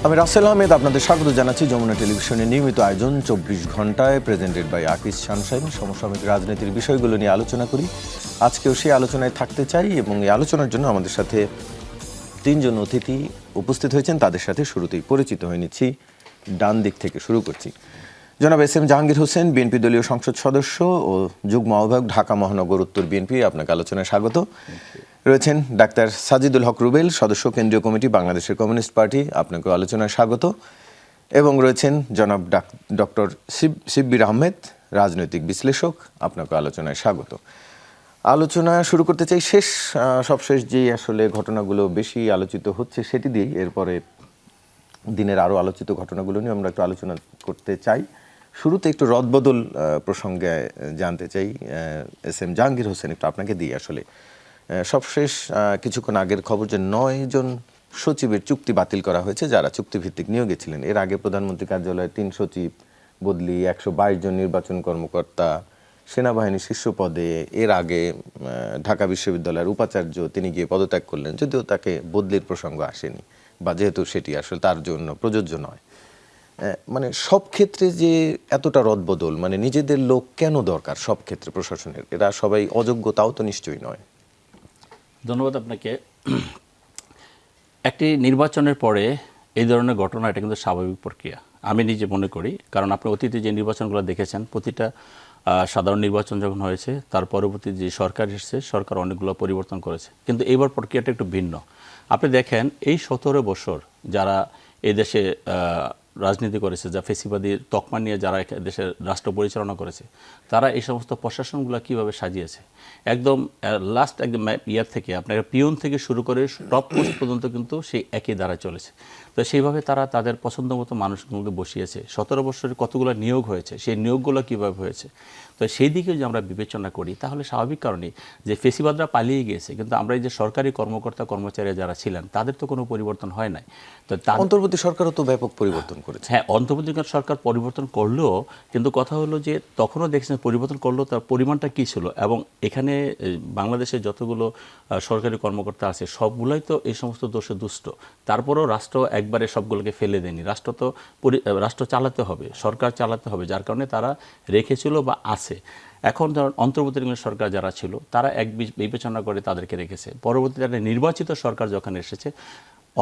আমি রাসেল আহমেদ আপনাদের স্বাগত জানাচ্ছি যমুনা টেলিভিশনের নিয়মিত আয়োজন 24 ঘন্টায় প্রেজেন্টেড বাই আকিস শানশাইন। সমসাময়িক রাজনীতির বিষয়গুলো নিয়ে আলোচনা করি। আজকেও সেই আলোচনায় থাকতে চাই এবং এই আলোচনার জন্য আমাদের সাথে তিনজন অতিথি উপস্থিত হয়েছেন। তাদের সাথে শুরুতেই পরিচিত হয়ে নিচ্ছি। ডান দিক থেকে শুরু করছি। জনাব S M Jahangir Hossain, BNP দলীয় সংসদ সদস্য ও যুগ্ম আহ্বায়ক, ঢাকা মহানগর উত্তর বিএনপি। আপনাকে আলোচনায় স্বাগত। রয়েছেন ডাক্তার সাজিদুল হক রুবেল, সদস্য কেন্দ্রীয় কমিটি বাংলাদেশের কমিউনিস্ট পার্টি। আপনাকে আলোচনায় স্বাগত। এবং রয়েছেন জনাব ডক্টর শিব্বির আহমেদ, রাজনৈতিক বিশ্লেষক। আপনাকে আলোচনায় স্বাগত। আলোচনা শুরু করতে চাই সবশেষ যে আসলে ঘটনাগুলো বেশি আলোচিত হচ্ছে সেটি দিয়েই। এরপরে দিনের আরও আলোচিত ঘটনাগুলো নিয়ে আমরা একটু আলোচনা করতে চাই। শুরুতে একটু রদবদল প্রসঙ্গে জানতে চাই। এস এম জাহাঙ্গীর হোসেন, একটু আপনাকে দিই। আসলে সবশেষ কিছুক্ষণ আগের খবর যে 9 জন সচিবের চুক্তি বাতিল করা হয়েছে যারা চুক্তিভিত্তিক নিয়োগে ছিলেন। এর আগে প্রধানমন্ত্রী কার্যালয়ে 3 সচিব বদলি, 122 জন নির্বাচন কর্মকর্তা, সেনাবাহিনী শীর্ষ পদে। এর আগে ঢাকা বিশ্ববিদ্যালয়ের উপাচার্য, তিনি গিয়ে পদত্যাগ করলেন, যদিও তাকে বদলির প্রসঙ্গ আসেনি, বা যেহেতু সেটি আসলে তার জন্য প্রযোজ্য নয়। মানে সব ক্ষেত্রে যে এতটা রদবদল, মানে নিজেদের লোক কেন দরকার সব ক্ষেত্রে প্রশাসনের? এরা সবাই অযোগ্য, তাও তো নিশ্চয়ই নয়। ধন্যবাদ আপনাকে। একটি নির্বাচনের পরে এই ধরনের ঘটনা, এটা কিন্তু স্বাভাবিক প্রক্রিয়া আমি নিজে মনে করি। কারণ আপনি অতীতে যে নির্বাচনগুলো দেখেছেন, প্রতিটা সাধারণ নির্বাচন যখন হয়েছে তার পরবর্তী যে সরকার এসেছে, সরকার অনেকগুলো পরিবর্তন করেছে, কিন্তু এবার প্রক্রিয়াটা একটু ভিন্ন। আপনি দেখেন এই 17 বছর যারা এই দেশে রাজনীতি করেছে, যা ফেসিবাদীর তকমা নিয়ে যারা দেশের রাষ্ট্র পরিচালনা করেছে, তারা এই সমস্ত প্রশাসনগুলো কীভাবে সাজিয়েছে। একদম লাস্ট একদম ইয়ার থেকে আপনার পিয়ন থেকে শুরু করে টপ পোস্ট পর্যন্ত কিন্তু সেই একই দ্বারা চলেছে। তো সেইভাবে তারা তাদের পছন্দ মতো মানুষগুলোকে বসিয়েছে। 17 বছরে কতগুলো নিয়োগ হয়েছে, সেই নিয়োগগুলো কীভাবে হয়েছে। তো সেই দিকে যদি আমরা বিবেচনা করি তাহলে স্বাভাবিক কারণেই যে ফেসিবাদরা পালিয়ে গিয়েছে, কিন্তু আমরা এই যে সরকারি কর্মকর্তা কর্মচারী যারা ছিলেন তাদের তো কোনো পরিবর্তন হয় নাই। তো অন্তর্বর্তী সরকারও তো ব্যাপক পরিবর্তন করেছে। হ্যাঁ, অন্তর্বর্তীকালীন সরকার পরিবর্তন করলেও কিন্তু কথা হলো যে তখনও দেখছেন পরিবর্তন করলেও তার পরিমাণটা কী ছিল। এবং এখানে বাংলাদেশে যতগুলো সরকারি কর্মকর্তা আছে সবগুলোই তো এই সমস্ত দোষে দুষ্ট। তারপরেও রাষ্ট্র একবারে সবগুলোকে ফেলে দেয়নি। রাষ্ট্র চালাতে হবে, সরকার চালাতে হবে, যার কারণে তারা রেখেছিল বা আছে। এখন ধরুন অন্তর্বর্তীকালীন সরকার যারা ছিল তারা এক বিবেচনা করে তাদেরকে রেখেছে। পরবর্তীতে নির্বাচিত সরকার যখন এসেছে,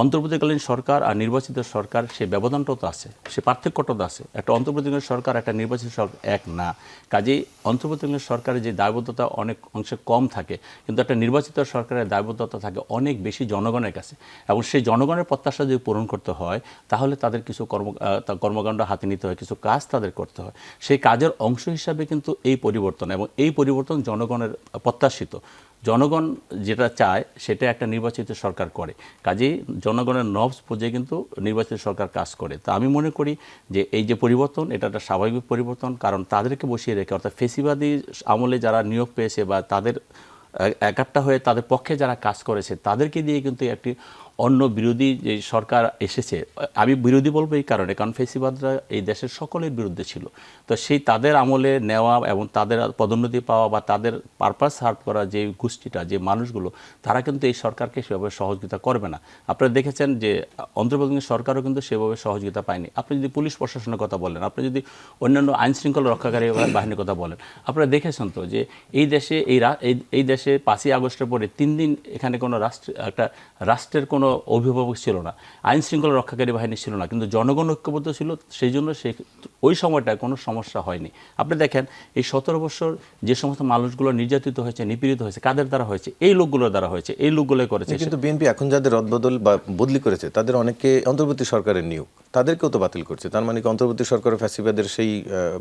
অন্তর্বর্তীকালীন সরকার আর নির্বাচিত সরকার সে ব্যবধানটাও তো আছে, সে পার্থক্যটাও তো আছে। একটা অন্তর্বর্তীকালীন সরকার একটা নির্বাচিত সরকার এক না। কাজেই অন্তর্বর্তীকালীন সরকারের যে দায়বদ্ধতা অনেক অংশে কম থাকে, কিন্তু একটা নির্বাচিত সরকারের দায়বদ্ধতা থাকে অনেক বেশি জনগণের কাছে। এবং সেই জনগণের প্রত্যাশা যদি পূরণ করতে হয় তাহলে তাদের কিছু কর্মকাণ্ড হাতে নিতে হয়, কিছু কাজ তাদের করতে হয়। সেই কাজের অংশ হিসাবে কিন্তু এই পরিবর্তন, এবং এই পরিবর্তন জনগণের প্রত্যাশিত। জনগণ যেটা চায় সেটা একটা নির্বাচিত সরকার করে। কাজেই জনগণের নবজ বুঝে কিন্তু নির্বাচিত সরকার কাজ করে। তা আমি মনে করি যে এই যে পরিবর্তন, এটা একটা স্বাভাবিক পরিবর্তন। কারণ তাদেরকে বসিয়ে রেখে, অর্থাৎ ফেসিবাদী আমলে যারা নিয়োগ পেয়েছে বা তাদের একাট্টা হয়ে তাদের পক্ষে যারা কাজ করেছে, তাদেরকে দিয়ে কিন্তু একটি অন্য বিরোধী যে সরকার এসেছে, আমি বিরোধী বলবো এই কারণে, কারণ ফেসিবাদরা এই দেশের সকলের বিরুদ্ধে ছিল। তো সেই তাদের আমলে নেওয়া এবং তাদের পদোন্নতি পাওয়া বা তাদের পারপাস সার্ভ করা যে গোষ্ঠীটা, যে মানুষগুলো, তারা কিন্তু এই সরকারকে সেভাবে সহযোগিতা করবে না। আপনারা দেখেছেন যে অন্তর্বর্তীকালীন সরকারও কিন্তু সেভাবে সহযোগিতা পায়নি। আপনি যদি পুলিশ প্রশাসনের কথা বলেন, আপনি যদি অন্যান্য আইন শৃঙ্খলা রক্ষাকারী বাহিনীর কথা বলেন, আপনারা দেখেছেন তো যে এই দেশে এই দেশে 5ই আগস্টের পরে 3 দিন এখানে কোনো একটা রাষ্ট্রের কোনো অভিভাবক ছিল না, আইন শৃঙ্খলা রক্ষাকারী বাহিনী ছিল না, কিন্তু জনগণ ঐক্যবদ্ধ ছিল। সেই জন্য ওই সময়টায় কোনো সমস্যা হয়নি। আপনি দেখেন এই 17 বছর যে সমস্ত মানুষগুলো নির্যাতিত হয়েছে, নিপীড়িত হয়েছে, কাদের দ্বারা হয়েছে? এই লোকগুলোর দ্বারা হয়েছে, এই লোকগুলোই করেছে। কিন্তু বিএনপি এখন যাদের রদবদল বা বদলি করেছে তাদের অনেকে অন্তর্বর্তী সরকারের নিয়োগ, তাদেরকেও তো বাতিল করছে। তার মানে কি অন্তর্বর্তী সরকারের ফ্যাসিবাদের সেই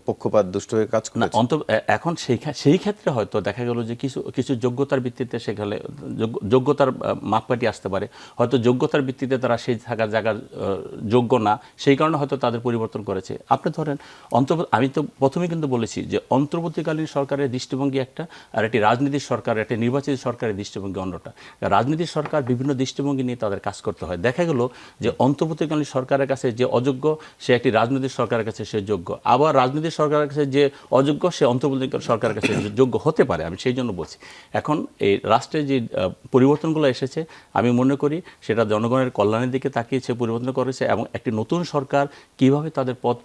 পক্ষপাত দুষ্ট হয়ে কাজ করে? এখন সেই ক্ষেত্রে হয়তো দেখা গেল যে কিছু যোগ্যতার ভিত্তিতে সেখানে যোগ্যতার মাপকাঠি আসতে পারে। হয়তো যোগ্যতার ভিত্তিতে তারা সেই থাকার জায়গার যোগ্য না, সেই কারণে হয়তো তাদের পরিবর্তন করেছে। আপনি ধরেন আমি তো প্রথমে কিন্তু বলেছি যে অন্তর্বর্তীকালীন সরকারের দৃষ্টিভঙ্গি একটা, আর একটি রাজনীতির সরকার, একটি নির্বাচিত সরকারের দৃষ্টিভঙ্গি অন্যটা। রাজনীতির সরকার বিভিন্ন দৃষ্টিভঙ্গি নিয়ে তাদের কাজ করতে হয়। দেখা গেল যে অন্তর্বর্তীকালীন সরকারের কাছে যে অযোগ্য, সে একটি রাজনৈতিক সরকারের কাছে সে যোগ্য। আবার রাজনৈতিক সরকারের কাছে যে অযোগ্য, সে অন্তর্বর্তীকালীন সরকারের কাছে যোগ্য হতে পারে। আমি সেই জন্য বলছি এখন এই রাষ্ট্রে যে পরিবর্তনগুলো এসেছে, আমি মনে করি সেটা জনগণের কল্যাণের দিকে তাকিয়েছে, পরিবর্তন করেছে, এবং একটি নতুন সরকার কিভাবে তাদের পথ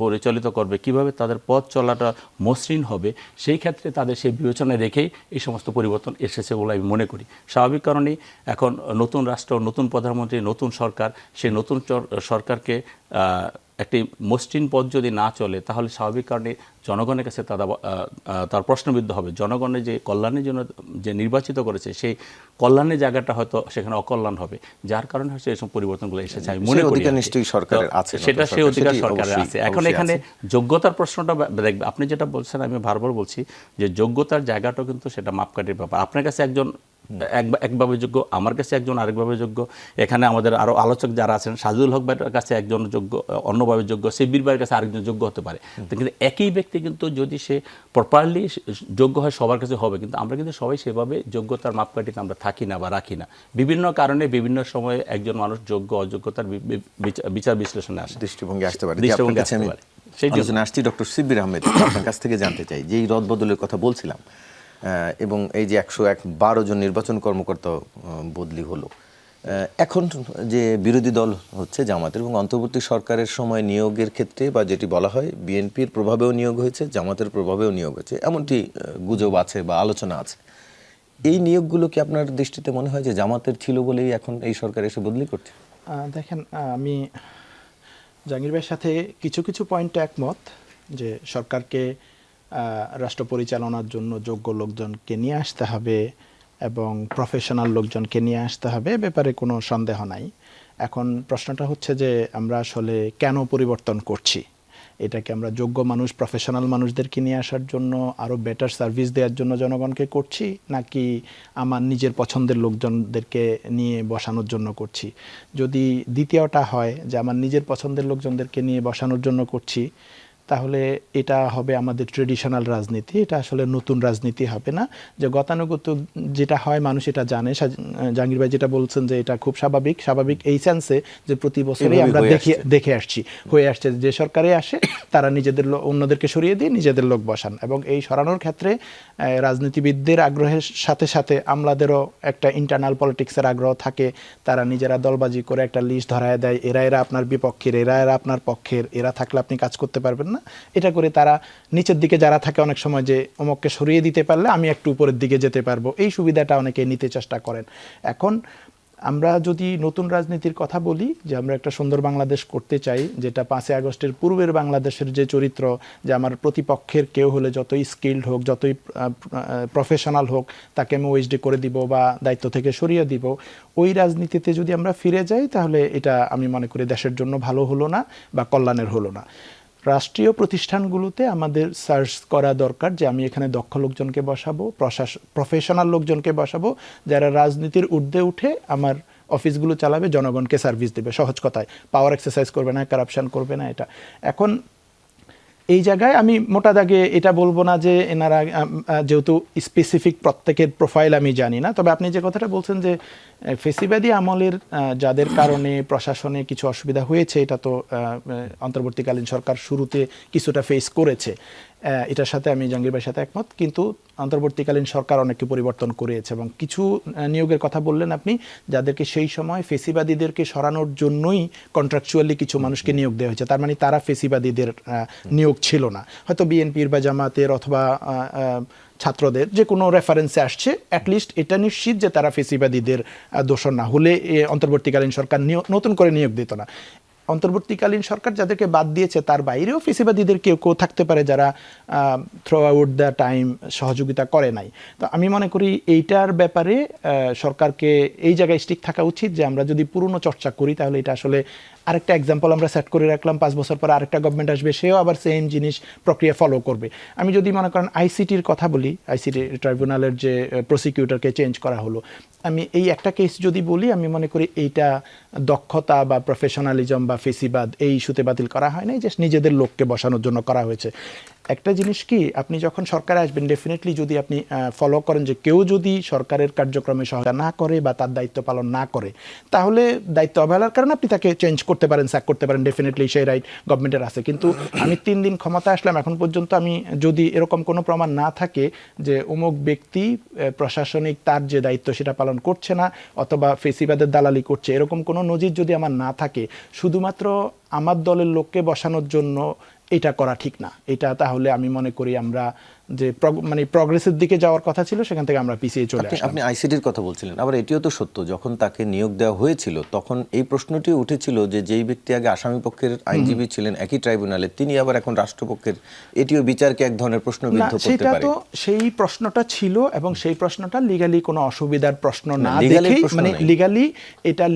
পরিচালিত করবে, কিভাবে তাদের পথ চলাটা মসৃণ হবে, সেই ক্ষেত্রে তাদের সেই বিবেচনায় রেখেই এই সমস্ত পরিবর্তন এসেছে বলে আমি মনে করি। স্বাভাবিক কারণেই এখন নতুন রাষ্ট্র, নতুন প্রধানমন্ত্রী, নতুন সরকার, সেই নতুন সরকারকে একটি মসৃণ পথ যদি না চলে, তাহলে স্বাভাবিক কারণে জনগণের কাছে তার প্রশ্নবিদ্ধ হবে। জনগণের যে কল্যাণের জন্য যে নির্বাচিত করেছে, সেই কল্যাণের জায়গাটা হয়তো সেখানে অকল্যাণ হবে, যার কারণে হচ্ছে এইসব পরিবর্তনগুলো এসেছে। আমি মনে করি নিশ্চয়ই সরকারের আছে, সেটা সেই অধিকার সরকারের আছে। এখন এখানে যোগ্যতার প্রশ্নটা দেখবে, আপনি যেটা বলছেন আমি বারবার বলছি যে যোগ্যতার জায়গাটাও কিন্তু সেটা মাপকাঠির ব্যাপার। আপনার কাছে একজন একভাবে যোগ্য, আমার কাছে একজন আরেকভাবে যোগ্য, এখানে আমাদের আরও আলোচক যারা আছেন, সাজুল হক ভাইয়ের কাছে একজন যোগ্য, অন্যভাবে যোগ্য, শিবির ভাইয়ের কাছে আরেকজন যোগ্য হতে পারে। কিন্তু একই ব্যক্তি কিন্তু যদি সে প্রপারলি যোগ্য হয়, সবার কাছে হবে, কিন্তু আমরা কিন্তু সবাই সেভাবে যোগ্যতার মাপকাঠিতে আমরা থাকি না বা রাখি না। বিভিন্ন কারণে বিভিন্ন সময়ে একজন মানুষ যোগ্য অযোগ্যতার বিচার বিশ্লেষণে আসে, দৃষ্টিভঙ্গি আসতে পারে। সেই জন্য আসছি ডক্টর শিবির আহমেদ, আপনার কাছ থেকে জানতে চাই যে এই রদবদলের কথা বলছিলাম, এবং এই যে 112 জন নির্বাচন কর্মকর্তা বদলি হলো, এখন যে বিরোধী দল হচ্ছে জামাতের, এবং অন্তর্বর্তী সরকারের সময় নিয়োগের ক্ষেত্রে বা যেটি বলা হয় বিএনপির প্রভাবেও নিয়োগ হয়েছে, জামাতের প্রভাবেও নিয়োগ হয়েছে, এমনটি গুজব আছে বা আলোচনা আছে। এই নিয়োগগুলো কি আপনার দৃষ্টিতে মনে হয় যে জামাতের ছিল বলেই এখন এই সরকার এসে বদলি করছে? দেখেন, আমি জাহাঙ্গীর ভাইয়ের সাথে কিছু কিছু পয়েন্টে একমত যে সরকারকে রাষ্ট্র পরিচালনার জন্য যোগ্য লোকজনকে নিয়ে আসতে হবে এবং প্রফেশনাল লোকজনকে নিয়ে আসতে হবে, ব্যাপারে কোনো সন্দেহ নাই। এখন প্রশ্নটা হচ্ছে যে আমরা আসলে কেন পরিবর্তন করছি? এটাকে আমরা যোগ্য মানুষ, প্রফেশনাল মানুষদেরকে নিয়ে আসার জন্য, আরও বেটার সার্ভিস দেওয়ার জন্য জনগণকে করছি, নাকি আমার নিজের পছন্দের লোকজনদেরকে নিয়ে বসানোর জন্য করছি? যদি দ্বিতীয়টা হয় যে আমার নিজের পছন্দের লোকজনদেরকে নিয়ে বসানোর জন্য করছি, তাহলে এটা হবে আমাদের ট্রেডিশনাল রাজনীতি, এটা আসলে নতুন রাজনীতি হবে না। যে গতানুগত যেটা হয় মানুষ এটা জানে। জাহাঙ্গীর ভাই যেটা বলছেন যে এটা খুব স্বাভাবিক এই সেন্সে যে প্রতি বছরই আমরা দেখে আসছি, হয়ে আসছে, যে সরকারে আসে তারা নিজেদের অন্যদেরকে সরিয়ে দিয়ে নিজেদের লোক বসান, এবং এই সরানোর ক্ষেত্রে রাজনীতিবিদদের আগ্রহের সাথে সাথে আমলাদেরও একটা ইন্টারনাল পলিটিক্সের আগ্রহ থাকে। তারা নিজেরা দলবাজি করে একটা লিস্ট ধরায় দেয়, এরা আপনার বিপক্ষের, এরা আপনার পক্ষের, এরা থাকলে আপনি কাজ করতে পারবেন না। এটা করে তারা নিচের দিকে যারা থাকে অনেক সময় যে অমুককে সরিয়ে দিতে পারলে আমি একটু উপরের দিকে যেতে পারবো, এই সুবিধাটা অনেকে নিতে চেষ্টা করেন। এখন আমরা যদি নতুন রাজনীতির কথা বলি, যে আমরা একটা সুন্দর বাংলাদেশ করতে চাই, যেটা 5ই আগস্টের পূর্বের বাংলাদেশের যে চরিত্র, যে আমার প্রতিপক্ষের কেউ হলে যতই স্কিল্ড হোক, যতই প্রফেশনাল হোক, তাকে আমি ওএসডি করে দিব বা দায়িত্ব থেকে সরিয়ে দিব, ওই রাজনীতিতে যদি আমরা ফিরে যাই, তাহলে এটা আমি মনে করি দেশের জন্য ভালো হলো না বা কল্যাণের হলো না। রাষ্ট্রীয় প্রতিষ্ঠানগুলোতে আমাদের সার্চ করা দরকার যে আমি এখানে দক্ষ লোকজনকে বসাবো, প্রফেশনাল লোকজনকে বসাবো, যারা রাজনীতির ঊর্ধ্বে উঠে আমার অফিসগুলো চালাবে, জনগণকে সার্ভিস দেবে। সহজ কথায় পাওয়ার এক্সারসাইজ করবে না, কারাপশন করবে না। এটা এখন এই জায়গায় আমি মোটা দাগে এটা বলবো না যে এনারা, যেহেতু স্পেসিফিক প্রত্যেকের প্রোফাইল আমি জানি না, তবে আপনি যে কথাটা বলছেন যে ফেসিবাদী আমলের যাদের কারণে প্রশাসনে কিছু অসুবিধা হয়েছে, এটা তো অন্তর্বর্তীকালীন সরকার শুরুতে কিছুটা ফেস করেছে, এটার সাথে আমি জাহাঙ্গীর ভাইয়ের সাথে একমত। কিন্তু অন্তর্বর্তীকালীন সরকার অনেককে পরিবর্তন করেছে, এবং কিছু নিয়োগের কথা বললেন আপনি, যাদেরকে সেই সময় ফেসিবাদীদেরকে সরানোর জন্যই কন্ট্রাকচুয়ালি কিছু মানুষকে নিয়োগ দেওয়া হয়েছে। তার মানে তারা ফেসিবাদীদের নিয়োগ ছিল না, হয়তো বিএনপির বা জামাতের অথবা ছাত্রদের যে কোনো রেফারেন্সে আসছে, অ্যাটলিস্ট এটা নিশ্চিত যে তারা ফেসিবাদীদের দোষর না হলে অন্তর্বর্তীকালীন সরকার নতুন করে নিয়োগ দিত না। অন্তর্বর্তীকালীন সরকার যাদেরকে বাদ দিয়েছে তার বাইরেও ফেসিবাদীদের কেউ থাকতে পারে যারা থ্রু আউট দ্য টাইম সহযোগিতা করে নাই। তো আমি মনে করি এইটার ব্যাপারে সরকারকে এই জায়গায় স্টিক থাকা উচিত, যে আমরা যদি পুরনো চর্চা করি তাহলে এটা আসলে আরেকটা এক্সাম্পল আমরা সেট করে রাখলাম, 5 বছর পর আরেকটা গভর্নমেন্ট আসবে, সেও আবার সেম জিনিস প্রক্রিয়া ফলো করবে। আমি যদি মনে করেন আইসিটির কথা বলি, আইসিটি ট্রাইব্যুনালের যে প্রসিকিউটরকে চেঞ্জ করা হলো, আমি এই একটা কেস যদি বলি, আমি মনে করি এইটা দক্ষতা বা প্রফেশনালিজম বা ফেসিবাদ এই ইস্যুতে বাতিল করা হয় নাই, যে নিজেদের লোককে বসানোর জন্য করা হয়েছে। একটা জিনিস কি, আপনি যখন সরকারে আসবেন ডেফিনেটলি যদি আপনি ফলো করেন যে কেউ যদি সরকারের কার্যক্রমে সহায়তা না করে বা তার দায়িত্ব পালন না করে, তাহলে দায়িত্ব অবহেলার কারণে আপনি তাকে চেঞ্জ করতে পারেন, স্যাক করতে পারেন, ডেফিনেটলি সেই রাইট গভর্নমেন্টের আছে। কিন্তু আমি 3 দিন ক্ষমতা আসলাম, এখন পর্যন্ত আমি যদি এরকম কোনো প্রমাণ না থাকে যে অমুক ব্যক্তি প্রশাসনিক তার যে দায়িত্ব সেটা পালন করছে না অথবা ফেসিবাদের দালালি করছে, এরকম কোনো নজির যদি আমার না থাকে, শুধুমাত্র আমার দলের লোককে বসানোর জন্য এটা করা ঠিক না। এটা তাহলে আমি মনে করি আমরা যে মানে প্রগ্রেসের দিকে যাওয়ার কথা ছিল সেখান থেকে আমরা পিছিয়ে চলে আসলাম। আপনি আইসিটির কথা বলছিলেন, আবার এটিও তো সত্য, যখন তাকে নিয়োগ দেওয়া হয়েছিল তখন এই প্রশ্নটি উঠেছিল যে যেই ব্যক্তি আগে আসামি পক্ষের আইনজীবী ছিলেন একই ট্রাইব্যুনালে, তিনি আবার এখন রাষ্ট্রপক্ষের, এটিও বিচারকে এক ধরনের প্রশ্নবিদ্ধ করতে সেটা পারে। তো সেই প্রশ্নটা ছিল এবং সেই প্রশ্নটা লিগালি কোনো অসুবিধার প্রশ্ন না legally দেখেই, প্রশ্ন মানে নাই।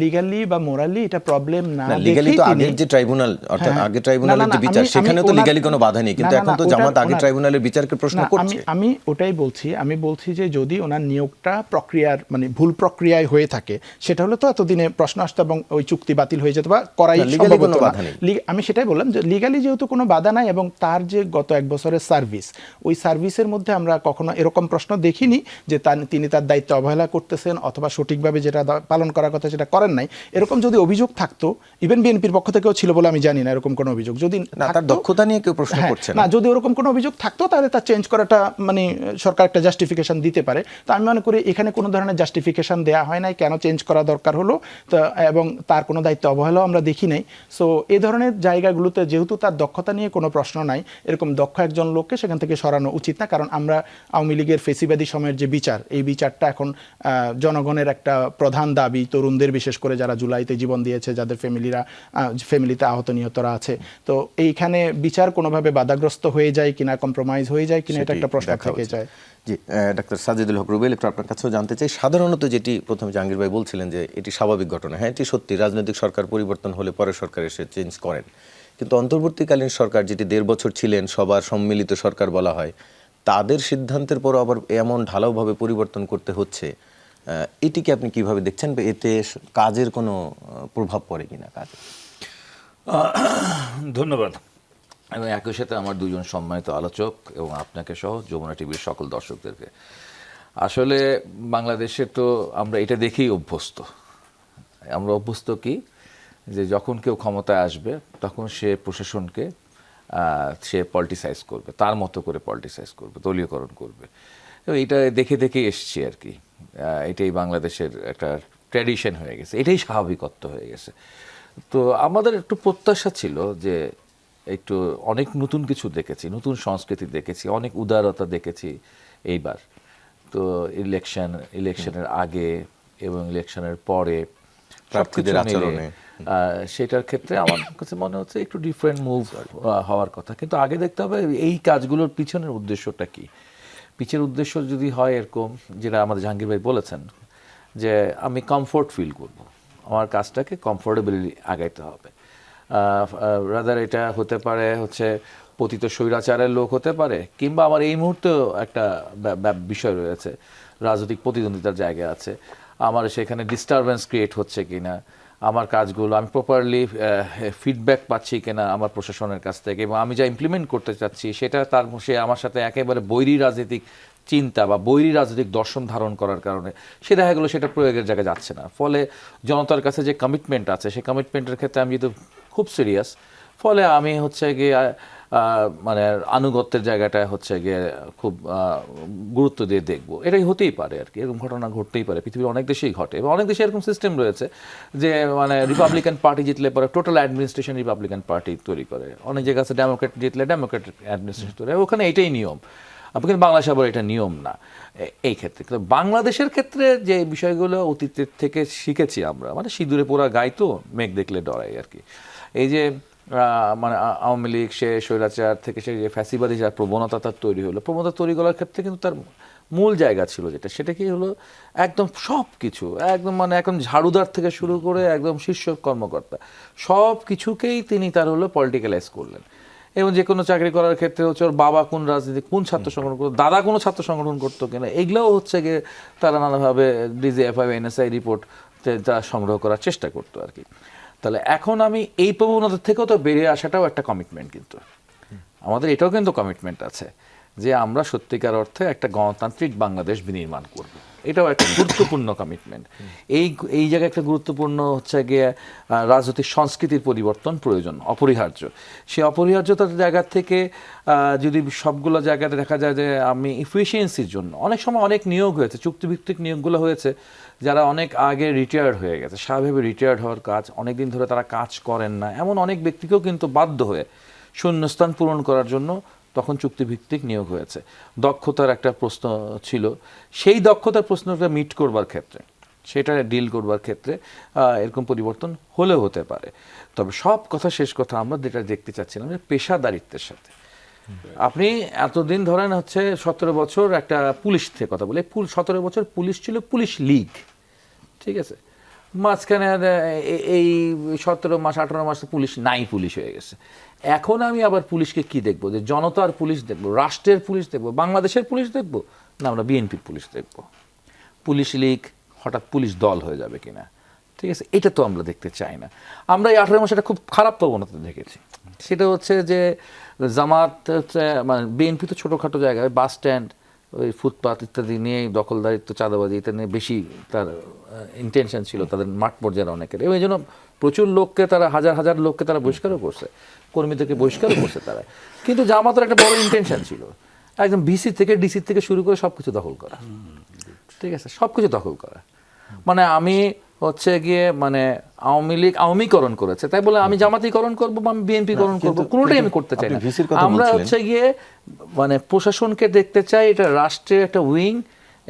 লিগালি বা মোরালি এটা প্রবলেম না লিগালি দেখেই তো তিনি, আগের যে ট্রাইব্যুনাল, অর্থাৎ হ্যাঁ, আগে ট্রাইব্যুনালের যে বিচার, সেখানে তো লিগালি কোনো বাধা নেই, কিন্তু এখন তো জামাত আগের ট্রাইব্যুনালের বিচারকে প্রশ্ন করছে। আমি ওটাই বলছি, আমি বলছি যে যদি ওনার নিয়োগটা প্রক্রিয়ার মানে ভুল প্রক্রিয়ায় হয়ে থাকে, সেটা হলো তো এতদিনে প্রশ্ন আসতো এবং ওই চুক্তি বাতিল হয়ে যেত বা করাই legally সম্ভব কোনো হতো না। বাধা নেই। আমি সেটাই বললাম যে লিগালি যেহেতু কোনো বাধা নাই এবং তার যে গত 1 বছরের সার্ভিস, ওই সার্ভিসের মধ্যে আমরা কখনো এরকম প্রশ্ন দেখিনি যে তিনি তার দায়িত্ব অবহেলা করতেছেন অথবা সঠিকভাবে যেটা পালন করার কথা সেটা করেন নাই। এরকম যদি অভিযোগ থাকতো, ইভেন বিএনপির পক্ষ থেকেও ছিল বলে আমি জানি না এরকম কোনো অভিযোগ যদি না, তার দক্ষতা নিয়ে কেউ প্রশ্ন করছে না। না, যদি ওরকম কোনো অভিযোগ থাকতো তাহলে তার চেঞ্জ করাটা মানে সরকার একটা জাস্টিফিকেশন দিতে পারে। তো আমি মনে করি এখানে কোনো ধরনের জাস্টিফিকেশন দেওয়া হয় নাই কেন চেঞ্জ করা দরকার হলো, তো এবং তার কোনো দায়িত্ব অবহেলাও আমরা দেখি নাই। সো এই ধরনের জায়গাগুলোতে যেহেতু তার দক্ষতা নিয়ে কোনো প্রশ্ন নাই, এরকম দক্ষ একজন লোককে সেখান থেকে সরানো উচিত না। কারণ আমরা আওয়ামী লীগের ফেসিবাদী সময়ের যে বিচার, এই বিচারটা এখন জনগণের একটা প্রধান দাবি, তরুণদের বিশেষ করে যারা জুলাইতে জীবন দিয়েছে, যাদের ফ্যামিলিতে আহত নিহতরা আছে। তো এইখানে বিচার কোনোভাবে বাধাগ্রস্ত হয়ে যায় কিনা, কম্প্রোমাইজ হয়ে যায় কিনা, এটা একটা প্রশ্ন থেকে যায়। জি, ডাক্তার সাজিদুল হক রুবেল, একটু আপনার কাছেও জানতে চাই, সাধারণত যেটি প্রথমে জাহাঙ্গীর ভাই বলছিলেন যে এটি স্বাভাবিক ঘটনা, হ্যাঁ এটি সত্যি, রাজনৈতিক সরকার পরিবর্তন হলে পরে সরকার এসে চেঞ্জ করেন, কিন্তু অন্তর্বর্তীকালীন সরকার যেটি 1.5 বছর ছিলেন, সবার সম্মিলিত সরকার বলা হয়, তাদের সিদ্ধান্তের পর আবার এমন ঢালাওভাবে পরিবর্তন করতে হচ্ছে, এটিকে আপনি কিভাবে দেখছেন? এতে কাজের কোনো প্রভাব পড়ে কিনা কাজে? ধন্যবাদ। এবং একই সাথে আমার দুজন সম্মানিত আলোচক এবং আপনাকে সহ যমুনা টিভির সকল দর্শকদেরকে, আসলে বাংলাদেশে তো আমরা এটা দেখেই অভ্যস্ত। আমরা অভ্যস্ত কি, যে যখন কেউ ক্ষমতায় আসবে তখন সে প্রশাসনকে সে পলিটিসাইজ করবে, তার মতো করে পলিটিসাইজ করবে, দলীয়করণ করবে। এবং এটা দেখে দেখে এসছি আর কি। এটাই বাংলাদেশের একটা ট্র্যাডিশন হয়ে গেছে, এটাই স্বাভাবিকত্ব হয়ে গেছে। তো আমাদের একটু প্রত্যাশা ছিল যে একটু অনেক নতুন কিছু দেখেছি, নতুন সংস্কৃতি দেখেছি, অনেক উদারতা দেখেছি এইবার। তো ইলেকশনের আগে এবং ইলেকশনের পরে প্রার্থীদের আচরণে, সেটার ক্ষেত্রে আমার কাছে মনে হচ্ছে একটু ডিফারেন্ট মুভ হওয়ার কথা। কিন্তু আগে দেখতে হবে এই কাজগুলোর পিছনের উদ্দেশ্যটা কি। পিছের উদ্দেশ্য যদি হয় এরকম, যেটা আমাদের জাহাঙ্গীর ভাই বলেছেন, যে আমি কমফোর্ট ফিল করব, আমার কাজটাকে কমফোর্টেবলি আগাইতে হবে। রাদার এটা হতে পারে হচ্ছে পতিত স্বৈরাচারের লোক হতে পারে, কিংবা আমার এই মুহূর্তেও একটা বিষয় রয়েছে, রাজনৈতিক প্রতিদ্বন্দ্বিতার জায়গা আছে, আমার সেখানে ডিস্টারবেন্স ক্রিয়েট হচ্ছে কিনা, আমার কাজগুলো আমি প্রপারলি ফিডব্যাক পাচ্ছি কিনা আমার প্রশাসনের কাছ থেকে, এবং আমি যা ইমপ্লিমেন্ট করতে চাচ্ছি সেটা সে আমার সাথে একেবারে বৈরী রাজনৈতিক চিন্তা বা বৈরী রাজনৈতিক দর্শন ধারণ করার কারণে সে দেখা গেলো সেটা প্রয়োগের জায়গায় যাচ্ছে না। ফলে জনতার কাছে যে কমিটমেন্ট আছে, সেই কমিটমেন্টের ক্ষেত্রে আমি যেহেতু খুব সিরিয়াস, ফলে আমি হচ্ছে গিয়ে মানে আনুগত্যের জায়গাটা হচ্ছে গিয়ে খুব গুরুত্ব দিয়ে দেখবো। এটাই হতেই পারে আর কি, এরকম ঘটনা ঘটতেই পারে, পৃথিবীর অনেক দেশেই ঘটে, এবং অনেক দেশে এরকম সিস্টেম রয়েছে যে মানে রিপাবলিকান পার্টি জিতলে পরে টোটাল অ্যাডমিনিস্ট্রেশন রিপাবলিকান পার্টি তৈরি করে, অনেক জায়গায় আছে ডেমোক্রেট জিতলে ডেমোক্রেটিক অ্যাডমিনিস্ট্রেশন তৈরি, ওখানে এটাই নিয়ম। কিন্তু বাংলাদেশে আবার এটা নিয়ম না এই ক্ষেত্রে। কিন্তু বাংলাদেশের ক্ষেত্রে যে বিষয়গুলো অতীতের থেকে শিখেছি আমরা, মানে সিঁদুরে পোড়া গায়ে তো মেঘ দেখলে ডরাই আর কি। এই যে মানে আওয়ামী লীগ সে স্বৈরাচার থেকে সে যে ফ্যাসিবাদী যার প্রবণতা তার তৈরি হলো, প্রবণতা তৈরি করার ক্ষেত্রে কিন্তু তার মূল জায়গা ছিল সেটা কি হলো, একদম সব কিছু একদম মানে এখন ঝাড়ুদার থেকে শুরু করে একদম শীর্ষ কর্মকর্তা সব কিছুকেই তিনি তার হলো পলিটিক্যালাইজ করলেন। এবং যে কোনো চাকরি করার ক্ষেত্রে হচ্ছে ওর বাবা কোন রাজনীতি, কোন ছাত্র সংগঠন করতো, দাদা কোনো ছাত্র সংগঠন করতো কিনা, এগুলোও হচ্ছে গিয়ে তারা নানাভাবে ডিজিএফআই এনএসআই রিপোর্ট তা সংগ্রহ করার চেষ্টা করতো আর কি। তাহলে এখন আমি এই প্রবণতা থেকেও তো বেরিয়ে আসাটাও একটা কমিটমেন্ট, কিন্তু আমাদের এটাও কিন্তু কমিটমেন্ট আছে যে আমরা সত্যিকার অর্থে একটা গণতান্ত্রিক বাংলাদেশ বিনির্মাণ করব। এটাও একটা গুরুত্বপূর্ণ কমিটমেন্ট। এই জায়গায় একটা গুরুত্বপূর্ণ হচ্ছে গিয়ে রাজনৈতিক সংস্কৃতির পরিবর্তন প্রয়োজন, অপরিহার্য। সেই অপরিহার্যতার জায়গা থেকে যদি সবগুলো জায়গাতে দেখা যায় যে আমি ইফিসিয়েন্সির জন্য অনেক সময় অনেক নিয়োগ হয়েছে, চুক্তিভিত্তিক নিয়োগগুলো হয়েছে, যারা অনেক আগে রিটায়ার্ড হয়ে গেছে, স্বাভাবিক রিটায়ার্ড হওয়ার কাজ, অনেক দিন ধরে তারা কাজ করেন না, এমন অনেক ব্যক্তিকেও কিন্তু বাধ্য হয়ে শূন্যস্থান পূরণ করার জন্য তখন চুক্তিভিত্তিক নিয়োগ হয়েছে। দক্ষতার একটা প্রশ্ন ছিল, সেই দক্ষতার প্রশ্নটা মিট করবার ক্ষেত্রে, সেটা ডিল করবার ক্ষেত্রে এরকম পরিবর্তন হলেও হতে পারে। তবে সব কথা শেষ কথা আমরা যেটা দেখতে চাচ্ছিলাম যে পেশাদারিত্বের সাথে আপনি এতদিন ধরেন হচ্ছে 17 বছর একটা পুলিশ থেকে কথা বলে, 17 বছর পুলিশ ছিল পুলিশ লীগ, ঠিক আছে, মাঝখানে এই 17 মাস 18 মাস পুলিশ নাই, পুলিশ হয়ে গেছে। এখন আমি আবার পুলিশকে কি দেখবো, যে জনতার পুলিশ দেখবো, রাষ্ট্রের পুলিশ দেখবো, বাংলাদেশের পুলিশ দেখবো, না আমরা বিএনপির পুলিশ দেখবো? পুলিশ লীগ হঠাৎ পুলিশ দল হয়ে যাবে কিনা, ঠিক আছে, এটা তো আমরা দেখতে চাই না। আমরা এই 18 মাসে একটা খুব খারাপ প্রবণতা দেখেছি, সেটা হচ্ছে যে জামাত হচ্ছে মানে বিএনপি তো ছোটোখাটো জায়গায় বাস স্ট্যান্ড, ওই ফুটপাত ইত্যাদি নিয়ে দখলদারিত্ব, চাঁদাবাজি ইত্যাদি নিয়ে বেশি তার ইন্টেনশন ছিল তাদের মাঠ পর্যায়ের অনেকের, এবং এই জন্য প্রচুর লোককে তারা, হাজার হাজার লোককে তারা বহিষ্কারও করছে, কর্মীদেরকে বহিষ্কারও করছে তারা। কিন্তু জামাতের একটা বড় ইন্টেনশন ছিল একদম বিসি থেকে ডিসি থেকে শুরু করে সব কিছু দখল করা, ঠিক আছে, সব কিছু দখল করা। মানে আমি হচ্ছে গিয়ে মানে আওয়ামী লীগ আওয়ামীকরণ করেছে, তাই বলে আমি জামাতিকরণ করবো বা আমি বিএনপিকরণ করবো, কোনোটাই আমি করতে চাই না। আমরা হচ্ছে গিয়ে মানে প্রশাসনকে দেখতে চাই এটা রাষ্ট্রের একটা উইং,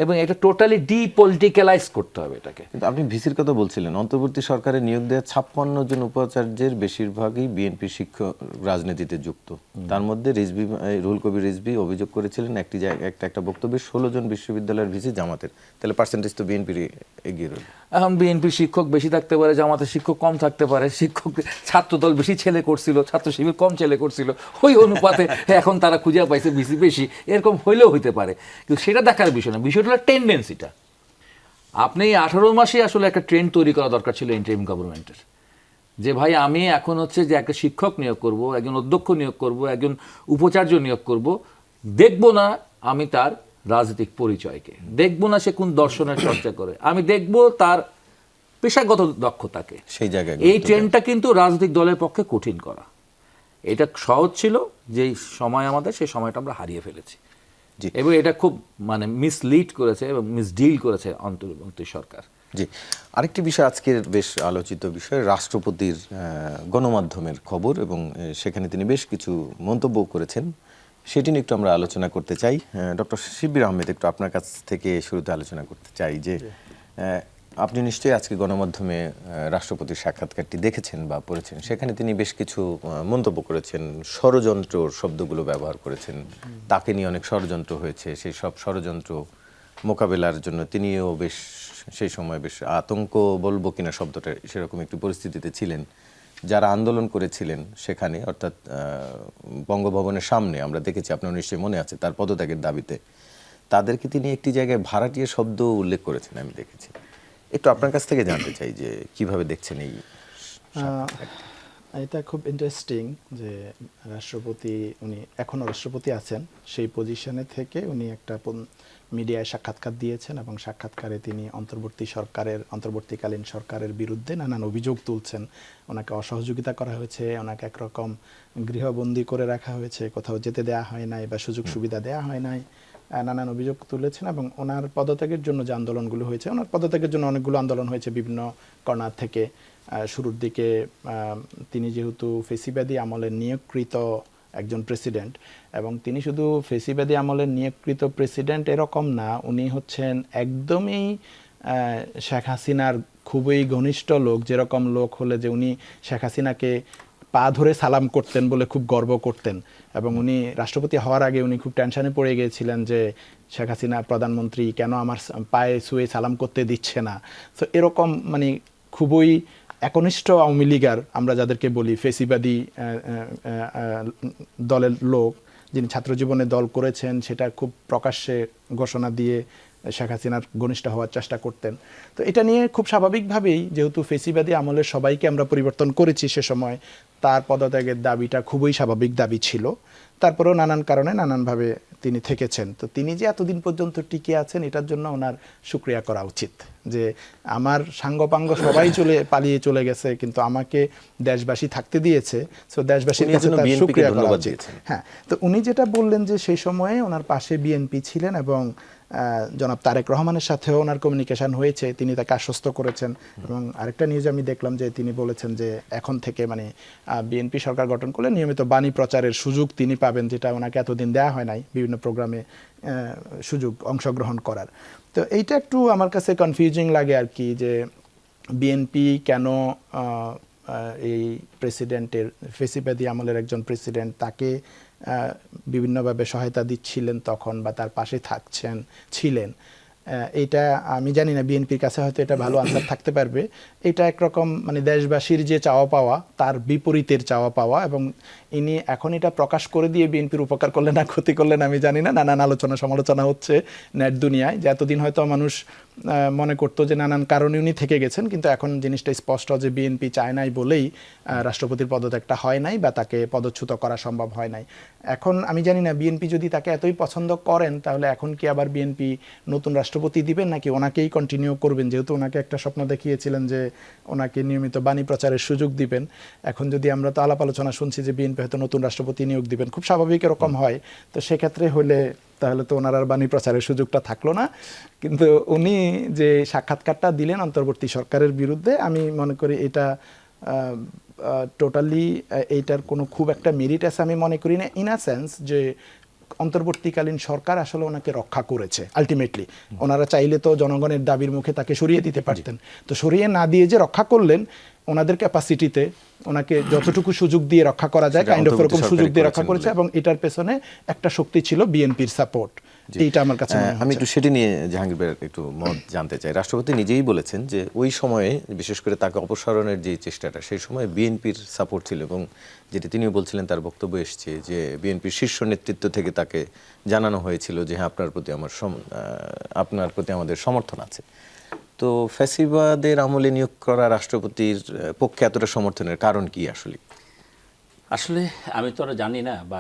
এবং এটা টোটালি ডিপলিটিক্যালাইজ করতে হবে এটাকে। কিন্তু আপনি ভিসির কথা বলছিলেন, অন্তর্বর্তী সরকারে নিয়োগ দেওয়া 56 জন উপাচার্যের বেশিরভাগই বিএনপি শিক্ষক রাজনীতিতে যুক্ত। তার মধ্যে রিজভী, রুহুল কবির রিজভী অভিযোগ করেছিলেন একটি জায়গায় একটা বক্তব্যে 16 জন বিশ্ববিদ্যালয়ের ভিসি জামাতের, তাহলে পার্সেন্টেজ তো বিএনপির এগিয়ে রইল। এখন বিএনপির শিক্ষক বেশি থাকতে পারে, জামাতের শিক্ষক কম থাকতে পারে, শিক্ষক ছাত্রদল বেশি ছেলে করছিল, ছাত্র শিবির কম ছেলে করছিল, ওই অনুপাতে এখন তারা খুঁজে পাইছে বিসি বেশি, এরকম হইলেও হইতে পারে। কিন্তু সেটা দেখার বিষয় না, বিষয়টা হলো টেন্ডেন্সিটা। আপনি 18 মাসে আসলে একটা ট্রেন্ড তৈরি করা দরকার ছিল ইন্টারিম গভর্নমেন্টের, যে ভাই আমি এখন হচ্ছে যে একটা শিক্ষক নিয়োগ করব, একজন অধ্যক্ষ নিয়োগ করব, একজন উপাচার্য নিয়োগ করব, দেখব না আমি তার রাজনৈতিক পরিচয়কে, দেখব না সে কোন দর্শনের চর্চা করে, আমি দেখব তার পেশাগত দক্ষতাকে। সেই জায়গায় এই ট্রেন্ডটা কিন্তু রাজনৈতিক দলের পক্ষে কঠিন করা। এটা সহজ ছিল যেই সময় আমাদের, সেই সময়টা আমরা হারিয়ে ফেলেছি, এবং এটা খুব মানে মিসলিড করেছে এবং মিসডিল করেছে অন্তর্বর্তী সরকার। জি, আরেকটি বিষয় আজকের বেশ আলোচিত বিষয়, রাষ্ট্রপতির গণমাধ্যমের খবর, এবং সেখানে তিনি বেশ কিছু মন্তব্য করেছেন, সেটি নিয়ে একটু আমরা আলোচনা করতে চাই। ডক্টর শিবির আহমেদ, একটু আপনার কাছ থেকে শুরুতে আলোচনা করতে চাই যে আপনি নিশ্চয়ই আজকে গণমাধ্যমে রাষ্ট্রপতির সাক্ষাৎকারটি দেখেছেন বা পড়েছেন, সেখানে তিনি বেশ কিছু মন্তব্য করেছেন, ষড়যন্ত্র শব্দগুলো ব্যবহার করেছেন, তাকে নিয়ে অনেক ষড়যন্ত্র হয়েছে, সেই সব ষড়যন্ত্র মোকাবেলার জন্য তিনিও বেশ সেই সময় বেশ আতঙ্ক বলবো কিনা শব্দটা, সেরকম একটি পরিস্থিতিতে ছিলেন। যারা আন্দোলন করেছিলেন সেখানে, অর্থাৎ বঙ্গভবনের সামনে, আমরা দেখেছি, আপনার নিশ্চয়ই মনে আছে, তার পদত্যাগের দাবিতে তাদেরকে তিনি একটি জায়গায় ভাড়াটিয়া শব্দ উল্লেখ করেছেন, আমি দেখেছি। একটু আপনার কাছ থেকে জানতে চাই যে কিভাবে দেখছেন এই। এটা খুব ইন্টারেস্টিং যে রাষ্ট্রপতি, উনি এখনও রাষ্ট্রপতি আছেন, সেই পজিশনে থেকে উনি একটা মিডিয়ায় সাক্ষাৎকার দিয়েছেন, এবং সাক্ষাৎকারে তিনি অন্তর্বর্তীকালীন সরকারের বিরুদ্ধে নানান অভিযোগ তুলছেন। ওনাকে অসহযোগিতা করা হয়েছে, ওনাকে একরকম গৃহবন্দী করে রাখা হয়েছে, কোথাও যেতে দেওয়া হয় নাই বা সুযোগ সুবিধা দেওয়া হয় নাই, নানান অভিযোগ তুলেছেন। এবং ওনার পদত্যাগের জন্য যে আন্দোলনগুলো হয়েছে, ওনার পদত্যাগের জন্য অনেকগুলো আন্দোলন হয়েছে বিভিন্ন কর্নার থেকে। শুরুর দিকে তিনি যেহেতু ফেসিবাদী আমলের নিয়োগকৃত একজন প্রেসিডেন্ট, এবং তিনি শুধু ফেসিবাদী আমলের নিয়োগকৃত প্রেসিডেন্ট এরকম না, উনি হচ্ছেন একদমই শেখ হাসিনার খুবই ঘনিষ্ঠ লোক, যেরকম লোক হলে যে উনি শেখ হাসিনাকে পা ধরে সালাম করতেন বলে খুব গর্ব করতেন। এবং উনি রাষ্ট্রপতি হওয়ার আগে উনি খুব টেনশনে পড়ে গিয়েছিলেন যে শেখ হাসিনা প্রধানমন্ত্রী কেন আমার পায়ে ছুঁয়ে সালাম করতে দিচ্ছে না। তো এরকম মানে খুবই একনিষ্ঠ আওয়ামী লীগার, আমরা যাদেরকে বলি ফেসিবাদী দলের লোক, যিনি ছাত্রজীবনে দল করেছেন, সেটা খুব প্রকাশ্যে ঘোষণা দিয়ে শেখ হাসিনার ঘনিষ্ঠ হওয়ার চেষ্টা করতেন। তো এটা নিয়ে খুব স্বাভাবিকভাবেই, যেহেতু ফেসিবাদী আমলের সবাইকে আমরা পরিবর্তন করেছি, সে সময় তার পদত্যাগের দাবিটা খুবই স্বাভাবিক দাবি ছিল। তারপরেও নানান কারণে নানানভাবে তিনি থেকেছেন। তো তিনি যে এতদিন পর্যন্ত টিকে আছেন এটার জন্য ওনার শুকরিয়া করা উচিত, যে আমার সাঙ্গপাঙ্গ সবাই পালিয়ে চলে গেছে, কিন্তু আমাকে দেশবাসী থাকতে দিয়েছে। সো দেশবাসীর উনি কাছে এজন্য তার BNP কে শুকরিয়া করা ধন্যবাদ উচিত। দিয়েছেন। হ্যাঁ, তো উনি যেটা বললেন যে সেই সময়ে ওনার পাশে বিএনপি ছিলেন এবং জনাব তারেক রহমানের সাথেও ওনার কমিউনিকেশন হয়েছে, তিনি তাকে আশ্বস্ত করেছেন। এবং আরেকটা নিউজ আমি দেখলাম যে তিনি বলেছেন যে এখন থেকে মানে বিএনপি সরকার গঠন করলে নিয়মিত বাণী প্রচারের সুযোগ তিনি পাবেন, যেটা ওনাকে এতদিন দেওয়া হয় নাই, বিভিন্ন প্রোগ্রামে সুযোগ অংশগ্রহণ করার। তো এইটা একটু আমার কাছে কনফিউজিং লাগে আর কি, যে বিএনপি কেন এই প্রেসিডেন্টের ফেসিবাদী আমলের একজন প্রেসিডেন্ট তাকে বিভিন্নভাবে সহায়তা দিচ্ছিলেন তখন, বা তার পাশে ছিলেন। এটা আমি জানি না, বিএনপির কাছে হয়তো এটা ভালো আনসার থাকতে পারবে। এটা একরকম মানে দেশবাসীর যে চাওয়া পাওয়া তার বিপরীতের চাওয়া পাওয়া, এবং ইনি এখন এটা প্রকাশ করে দিয়ে বিএনপির উপকার করলেন না ক্ষতি করলেন আমি জানি না। নানান আলোচনা সমালোচনা হচ্ছে নেট দুনিয়ায়, যে এতদিন হয়তো মানুষ মনে করতো যে নানান কারণে উনি থেকে গেছেন, কিন্তু এখন জিনিসটা স্পষ্ট যে বিএনপি চায় নাই বলেই রাষ্ট্রপতির পদত্যাগটা হয় নাই বা তাকে পদচ্যুত করা সম্ভব হয় নাই। এখন আমি জানি না বিএনপি যদি তাকে এতই পছন্দ করেন তাহলে এখন কি আবার বিএনপি নতুন রাষ্ট্রপতি দিবেন, নাকি ওনাকেই কন্টিনিউ করবেন, যেহেতু ওনাকে একটা স্বপ্ন দেখিয়েছিলেন যে ওনাকে নিয়মিত বাণী প্রচারের সুযোগ দিবেন। এখন যদি আমরা তো আলাপ আলোচনা শুনছি যে বিএনপি হয়তো নতুন রাষ্ট্রপতি নিয়োগ দিবেন, খুব স্বাভাবিক এরকম হয়, তো সেক্ষেত্রে হলে তাহলে তো ওনার আর বাণী প্রচারের সুযোগটা থাকলো না। কিন্তু উনি যে সাক্ষাৎকারটা দিলেন অন্তর্বর্তী সরকারের বিরুদ্ধে, আমি মনে করি এটা টোটালি এইটার কোনো খুব একটা মেরিট আছে আমি মনে করি না, ইন আ সেন্স যে অন্তর্বর্তীকালীন সরকার আসলে ওনাকে রক্ষা করেছে। আলটিমেটলি ওনারা চাইলে তো জনগণের দাবির মুখে তাকে সরিয়ে দিতে পারতেন, তো সরিয়ে না দিয়ে যে রক্ষা করলেন, ওনাদের ক্যাপাসিটিতে ওনাকে যতটুকু সুযোগ দিয়ে রক্ষা করা যায় কাইন্ড অফ এরকম সুযোগ দিয়ে রক্ষা করেছে, এবং এটার পেছনে একটা শক্তি ছিল বিএনপির সাপোর্ট। এইটা আমার কাছে মনে হয়। আমি একটু সেটি নিয়ে জাহাঙ্গীর ভাইয়ের একটু মত জানতে চাই। রাষ্ট্রপতি নিজেই বলেছেন যে ওই সময়ে বিশেষ করে তাকে অপসারণের যে চেষ্টাটা, সেই সময় বিএনপির সাপোর্ট ছিল, এবং যেটি তিনিও বলছিলেন তার বক্তব্য এসছে যে বিএনপির শীর্ষ নেতৃত্ব থেকে তাকে জানানো হয়েছিল যে হ্যাঁ আপনার প্রতি আমাদের সমর্থন আছে। তো ফ্যাসিবাদের আমলে নিয়োগ করা রাষ্ট্রপতির পক্ষে এতটা সমর্থনের কারণ কি আসলে? আসলে আমি তো আর জানি না, বা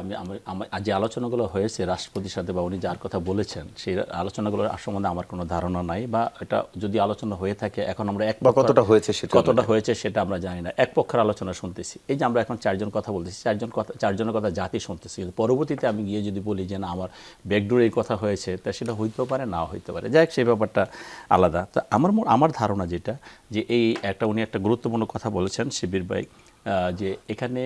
আমার যে আলোচনাগুলো হয়েছে রাষ্ট্রপতির সাথে বা উনি যার কথা বলেছেন সেই আলোচনাগুলোর সম্বন্ধে আমার কোনো ধারণা নাই, বা এটা যদি আলোচনা হয়ে থাকে এখন আমরা কতটা হয়েছে সেটা আমরা জানি না। এক পক্ষের আলোচনা শুনতেছি, এই যে আমরা এখন চারজন কথা বলতেছি, চারজনের কথা জাতি শুনতেছি, পরবর্তীতে আমি গিয়ে যদি বলি যে না আমার ব্যাকডোরে এই কথা হয়েছে, তা সেটা হইতেও পারে নাও হইতে পারে, যাই হোক সেই ব্যাপারটা আলাদা। তো আমার ধারণা যেটা, যে উনি একটা গুরুত্বপূর্ণ কথা বলেছেন শিবির ভাই, যে এখানে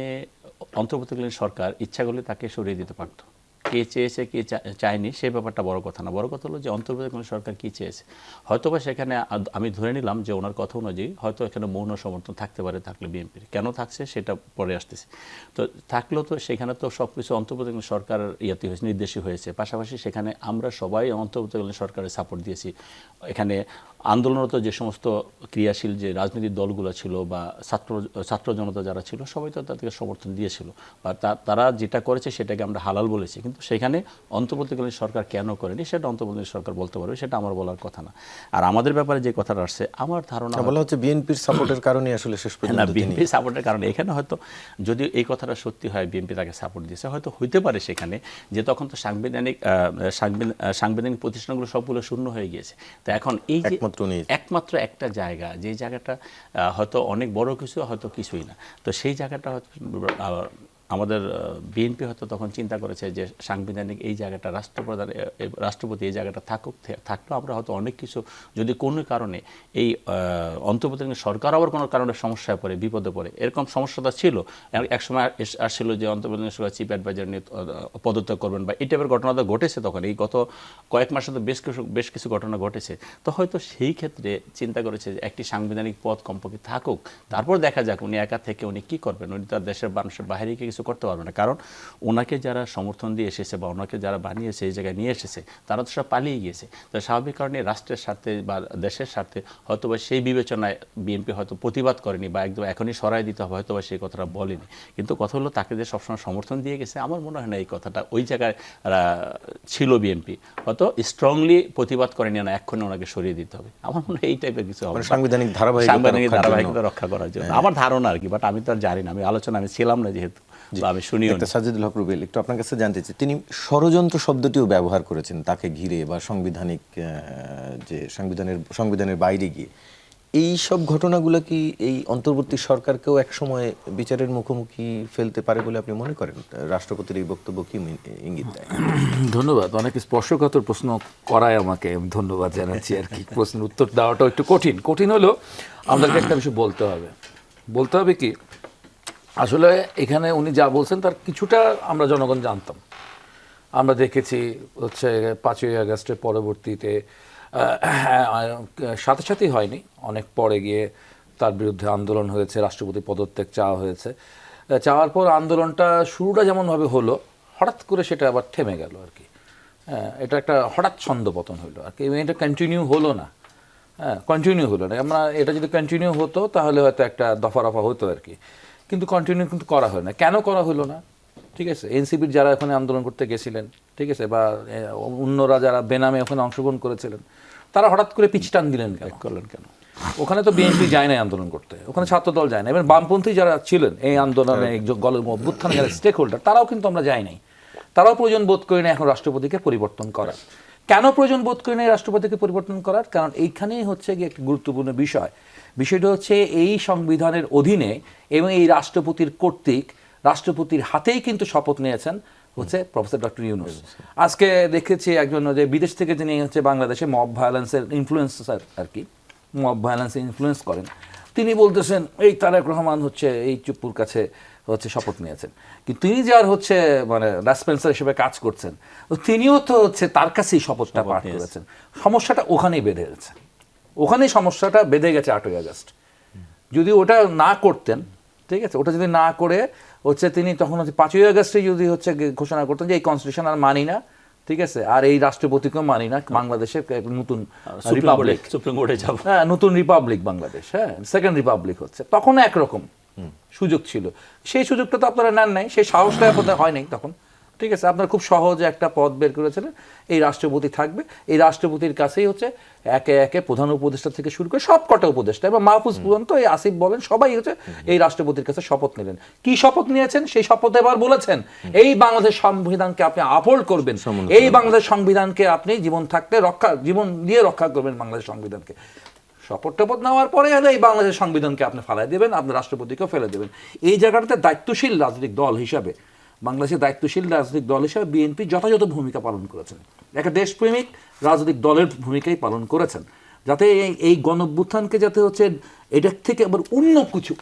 অন্তর্বর্তীকালীন সরকার ইচ্ছা করলে তাকে সরিয়ে দিতে পারত। কে চেয়েছে কে চায়নি সেই ব্যাপারটা বড় কথা না, বড় কথা হলো যে অন্তর্বর্তীকালীন সরকার কি চেয়েছে। হয়তোবা সেখানে আমি ধরে নিলাম যে ওনার কথা অনুযায়ী হয়তো এখানে মৌন সমর্থন থাকতে পারে, থাকলে বিএনপির কেন থাকছে সেটা পরে আসতেছে। তো থাকলেও তো সেখানে তো সব কিছু অন্তর্বর্তীকালীন সরকার হয়েছে, নির্দেশই হয়েছে। পাশাপাশি সেখানে আমরা সবাই অন্তর্বর্তীকালীন সরকারের সাপোর্ট দিয়েছি। এখানে আন্দোলনরত যে সমস্ত ক্রিয়াশীল যে রাজনৈতিক দলগুলো ছিল বা ছাত্র জনতা যারা ছিল সবাই তো তাদেরকে সমর্থন দিয়েছিল, বা তারা যেটা করেছে সেটাকে আমরা হালাল বলেছি। কিন্তু সেখানে অন্তর্বর্তীকালীন সরকার কেন করেনি সেটা অন্তর্বর্তীকালীন সরকার বলতে পারবে, সেটা আমার বলার কথা না। আর আমাদের ব্যাপারে যে কথাটা আসছে, আমার ধারণা বলা হচ্ছে বিএনপির সাপোর্টের কারণে আসলে শেষ পর্যন্ত বিএনপির সাপোর্টের কারণে এখানে হয়তো যদি এই কথাটা সত্যি হয় বিএনপি তাকে সাপোর্ট দিয়েছে, হয়তো হইতে পারে সেখানে যে তখন তো সাংবিধানিক প্রতিষ্ঠানগুলো সবগুলো শূন্য হয়ে গিয়েছে। তো এখন এই যে একমাত্র একটা জায়গা, যে জায়গাটা হয়তো অনেক বড় কিছু, হয়তো কিছুই না, তো সেই জায়গাটা হয়তো আমাদের বিএনপি হয়তো তখন চিন্তা করেছে যে সাংবিধানিক এই জায়গাটা রাষ্ট্রপতি এই জায়গাটা থাকলেও আমরা হয়তো অনেক কিছু, যদি কোনো কারণে এই অন্তর্বর্তীকালীন সরকার আবার কোনো কারণে সমস্যায় পড়ে, বিপদে পড়ে, এরকম সমস্যাটা ছিল। একসময় আসছিল যে অন্তর্বর্তীকালীন সরকার চিফ অ্যাডভাইজার নিয়ে পদত্যাগ করবেন, বা এই টাইপের ঘটনা তো ঘটেছে তখন, এই গত কয়েক মাসে তো বেশ কিছু ঘটনা ঘটেছে। তো হয়তো সেই ক্ষেত্রে চিন্তা করেছে যে একটি সাংবিধানিক পদ কমপক্ষে থাকুক, তারপর দেখা যাক উনি একা থেকে উনি কী করবেন। উনি তার দেশের মানুষের বাইরে কিছু করতে পারবে না, কারণ ওনাকে যারা সমর্থন দিয়ে এসেছে বা ওনাকে যারা বানিয়েছে এই জায়গায় নিয়ে এসেছে তারা তো সব পালিয়ে গিয়েছে। তো স্বাভাবিক কারণে রাষ্ট্রের স্বার্থে বা দেশের স্বার্থে হয়তো বা সেই বিবেচনায় বিএনপি হয়তো প্রতিবাদ করেনি, বা একদম এখনই সরাই দিতে হবে হয়তো বা সেই কথাটা বলেনি। কিন্তু কথা হলো তাকে যে সবসময় সমর্থন দিয়ে গেছে, আমার মনে হয় না এই কথাটা ওই জায়গায় ছিল। বিএনপি হয়তো স্ট্রংলি প্রতিবাদ করেনি না এক্ষুনি ওনাকে সরিয়ে দিতে হবে, আমার মনে হয় এই টাইপের কিছু হবে, সাংবিধানিক ধারাবাহিকতা রক্ষা করার জন্য আমার ধারণা আর কি। বাট আমি তো আর জানি না, আমি ছিলাম না যেহেতু। বা আমি শুনিও একটা সাজিদুল হক রুবেল, একটু আপনার কাছে জানতে চাই, তিনি ষড়যন্ত্র শব্দটিও ব্যবহার করেছেন তাকে ঘিরে বা সাংবিধানিক যে সংবিধানের বাইরে গিয়ে। এই সব ঘটনাগুলো কি এই অন্তর্বর্তী সরকারকেও একসময় বিচারের মুখোমুখি ফেলতে পারে বলে আপনি মনে করেন? রাষ্ট্রপতির এই বক্তব্য কি ইঙ্গিত দেয়? ধন্যবাদ, অনেক স্পর্শকাতর প্রশ্ন করায় আমাকে, আমি ধন্যবাদ জানাচ্ছি আর কি। প্রশ্নের উত্তর দেওয়াটা একটু কঠিন হলো। আমাদেরকে একটা বিষয় বলতে হবে কি, আসলে এখানে উনি যা বলছেন তার কিছুটা আমরা জনগণ জানতাম। আমরা দেখেছি হচ্ছে 5ই আগস্টের পরবর্তীতে সাথে সাথেই হয়নি, অনেক পরে গিয়ে তার বিরুদ্ধে আন্দোলন হয়েছে, রাষ্ট্রপতি পদত্যাগ চাওয়া হয়েছে। চাওয়ার পর আন্দোলনটা শুরুটা যেমনভাবে হলো, হঠাৎ করে সেটা আবার থেমে গেল আর কি। এটা একটা হঠাৎ ছন্দপতন হলো আর কি, এটা কন্টিনিউ হলো না। আমরা এটা যদি কন্টিনিউ হতো তাহলে হয়তো একটা দফা রফা হতো আর কি, কিন্তু কন্টিনিউ কিন্তু করা হয় না। কেন করা হলো না? ঠিক আছে, এনসিপির যারা ওখানে আন্দোলন করতে গেছিলেন, ঠিক আছে, বা অন্যরা যারা বেনামে ওখানে অংশগ্রহণ করেছিলেন, তারা হঠাৎ করে পিছটান দিলেন কেন? ওখানে তো বিএনপি যায় নাই আন্দোলন করতে, ওখানে ছাত্রদল যায় না, এবং বামপন্থী যারা ছিলেন এই আন্দোলনে অভ্যুত্থানে যারা স্টেক হোল্ডার, তারাও কিন্তু আমরা যাই নাই। তারাও প্রয়োজন বোধ করি না এখন রাষ্ট্রপতিকে পরিবর্তন করার। কেন প্রয়োজন বোধ করি না রাষ্ট্রপতিকে পরিবর্তন করার? কারণ এইখানেই হচ্ছে গিয়ে একটি গুরুত্বপূর্ণ বিষয়টা হচ্ছে এই সংবিধানের অধীনে এবং এই রাষ্ট্রপতির কর্তৃক রাষ্ট্রপতির হাতেই কিন্তু শপথ নিয়েছেন হচ্ছে প্রফেসর ডক্টর ইউনূস। আজকে দেখেছি একজন যে বিদেশ থেকে যিনি হচ্ছে বাংলাদেশে মব ভায়োলেন্সের ইনফ্লুয়েন্সার আর কি, মব ভায়োলেন্সে ইনফ্লুয়েন্স করেন, তিনি বলতেছেন এই তারেক রহমান হচ্ছে এই চুপ্পুর কাছে হচ্ছে শপথ নিয়েছেন, কিন্তু তিনি যার হচ্ছে মানে রেসপন্সার হিসেবে কাজ করছেন, তিনিও তো হচ্ছে তার কাছেই শপথটা পাঠ করেছেন। সমস্যাটা ওখানেই বেঁধে গেছে, ওখানেই সমস্যাটা বেঁধে গেছে 8ই আগস্ট। যদি ওটা না করতেন, ঠিক আছে, ওটা যদি না করে হচ্ছে তিনি তখন হচ্ছে 5ই আগস্টে যদি হচ্ছে ঘোষণা করতেন যে এই কনস্টিটিউশন আর মানি না, ঠিক আছে, আর এই রাষ্ট্রপতিকেও মানি না, বাংলাদেশের নতুন রিপাবলিক, সুপ্রিম কোর্টে যাব, হ্যাঁ, নতুন রিপাবলিক বাংলাদেশ, হ্যাঁ, সেকেন্ড রিপাবলিক হচ্ছে, তখন একরকম সুযোগ ছিল। সেই সুযোগটা তো আপনারা নেন নাই, সেই সাহসটা আপনাদের হয় নাই তখন, ঠিক আছে। আপনারা খুব সহজে একটা পদ বের করেছিলেন, এই রাষ্ট্রপতি থাকবে, এই রাষ্ট্রপতির কাছেই হচ্ছে একে একে প্রধান উপদেষ্টা থেকে শুরু করে সব কটা উপদেষ্টা এবং মাহফুজ পর্যন্ত, এই আসিফ বলেন, সবাই হচ্ছে এই রাষ্ট্রপতির কাছে শপথ নিলেন। কি শপথ নিয়েছেন? সেই শপথে এবার বলেছেন এই বাংলাদেশ সংবিধানকে আপনি আপহোল্ড করবেন, এই বাংলাদেশ সংবিধানকে আপনি জীবন দিয়ে রক্ষা করবেন বাংলাদেশ সংবিধানকে। শপথ টপথ নেওয়ার পরে হলে এই বাংলাদেশের সংবিধানকে আপনি ফালাই দেবেন, আপনার রাষ্ট্রপতিকেও ফেলে দেবেন। এই জায়গাটাতে দায়িত্বশীল রাজনৈতিক দল হিসাবে, বাংলাদেশের দায়িত্বশীল রাজনৈতিক দল হিসাবে বিএনপি যথাযথ ভূমিকা পালন করেছেন, একটা দেশপ্রেমিক রাজনৈতিক দলের ভূমিকাই পালন করেছেন, যাতে এই গণঅভ্যুত্থানকে যাতে হচ্ছে এটার থেকে আবার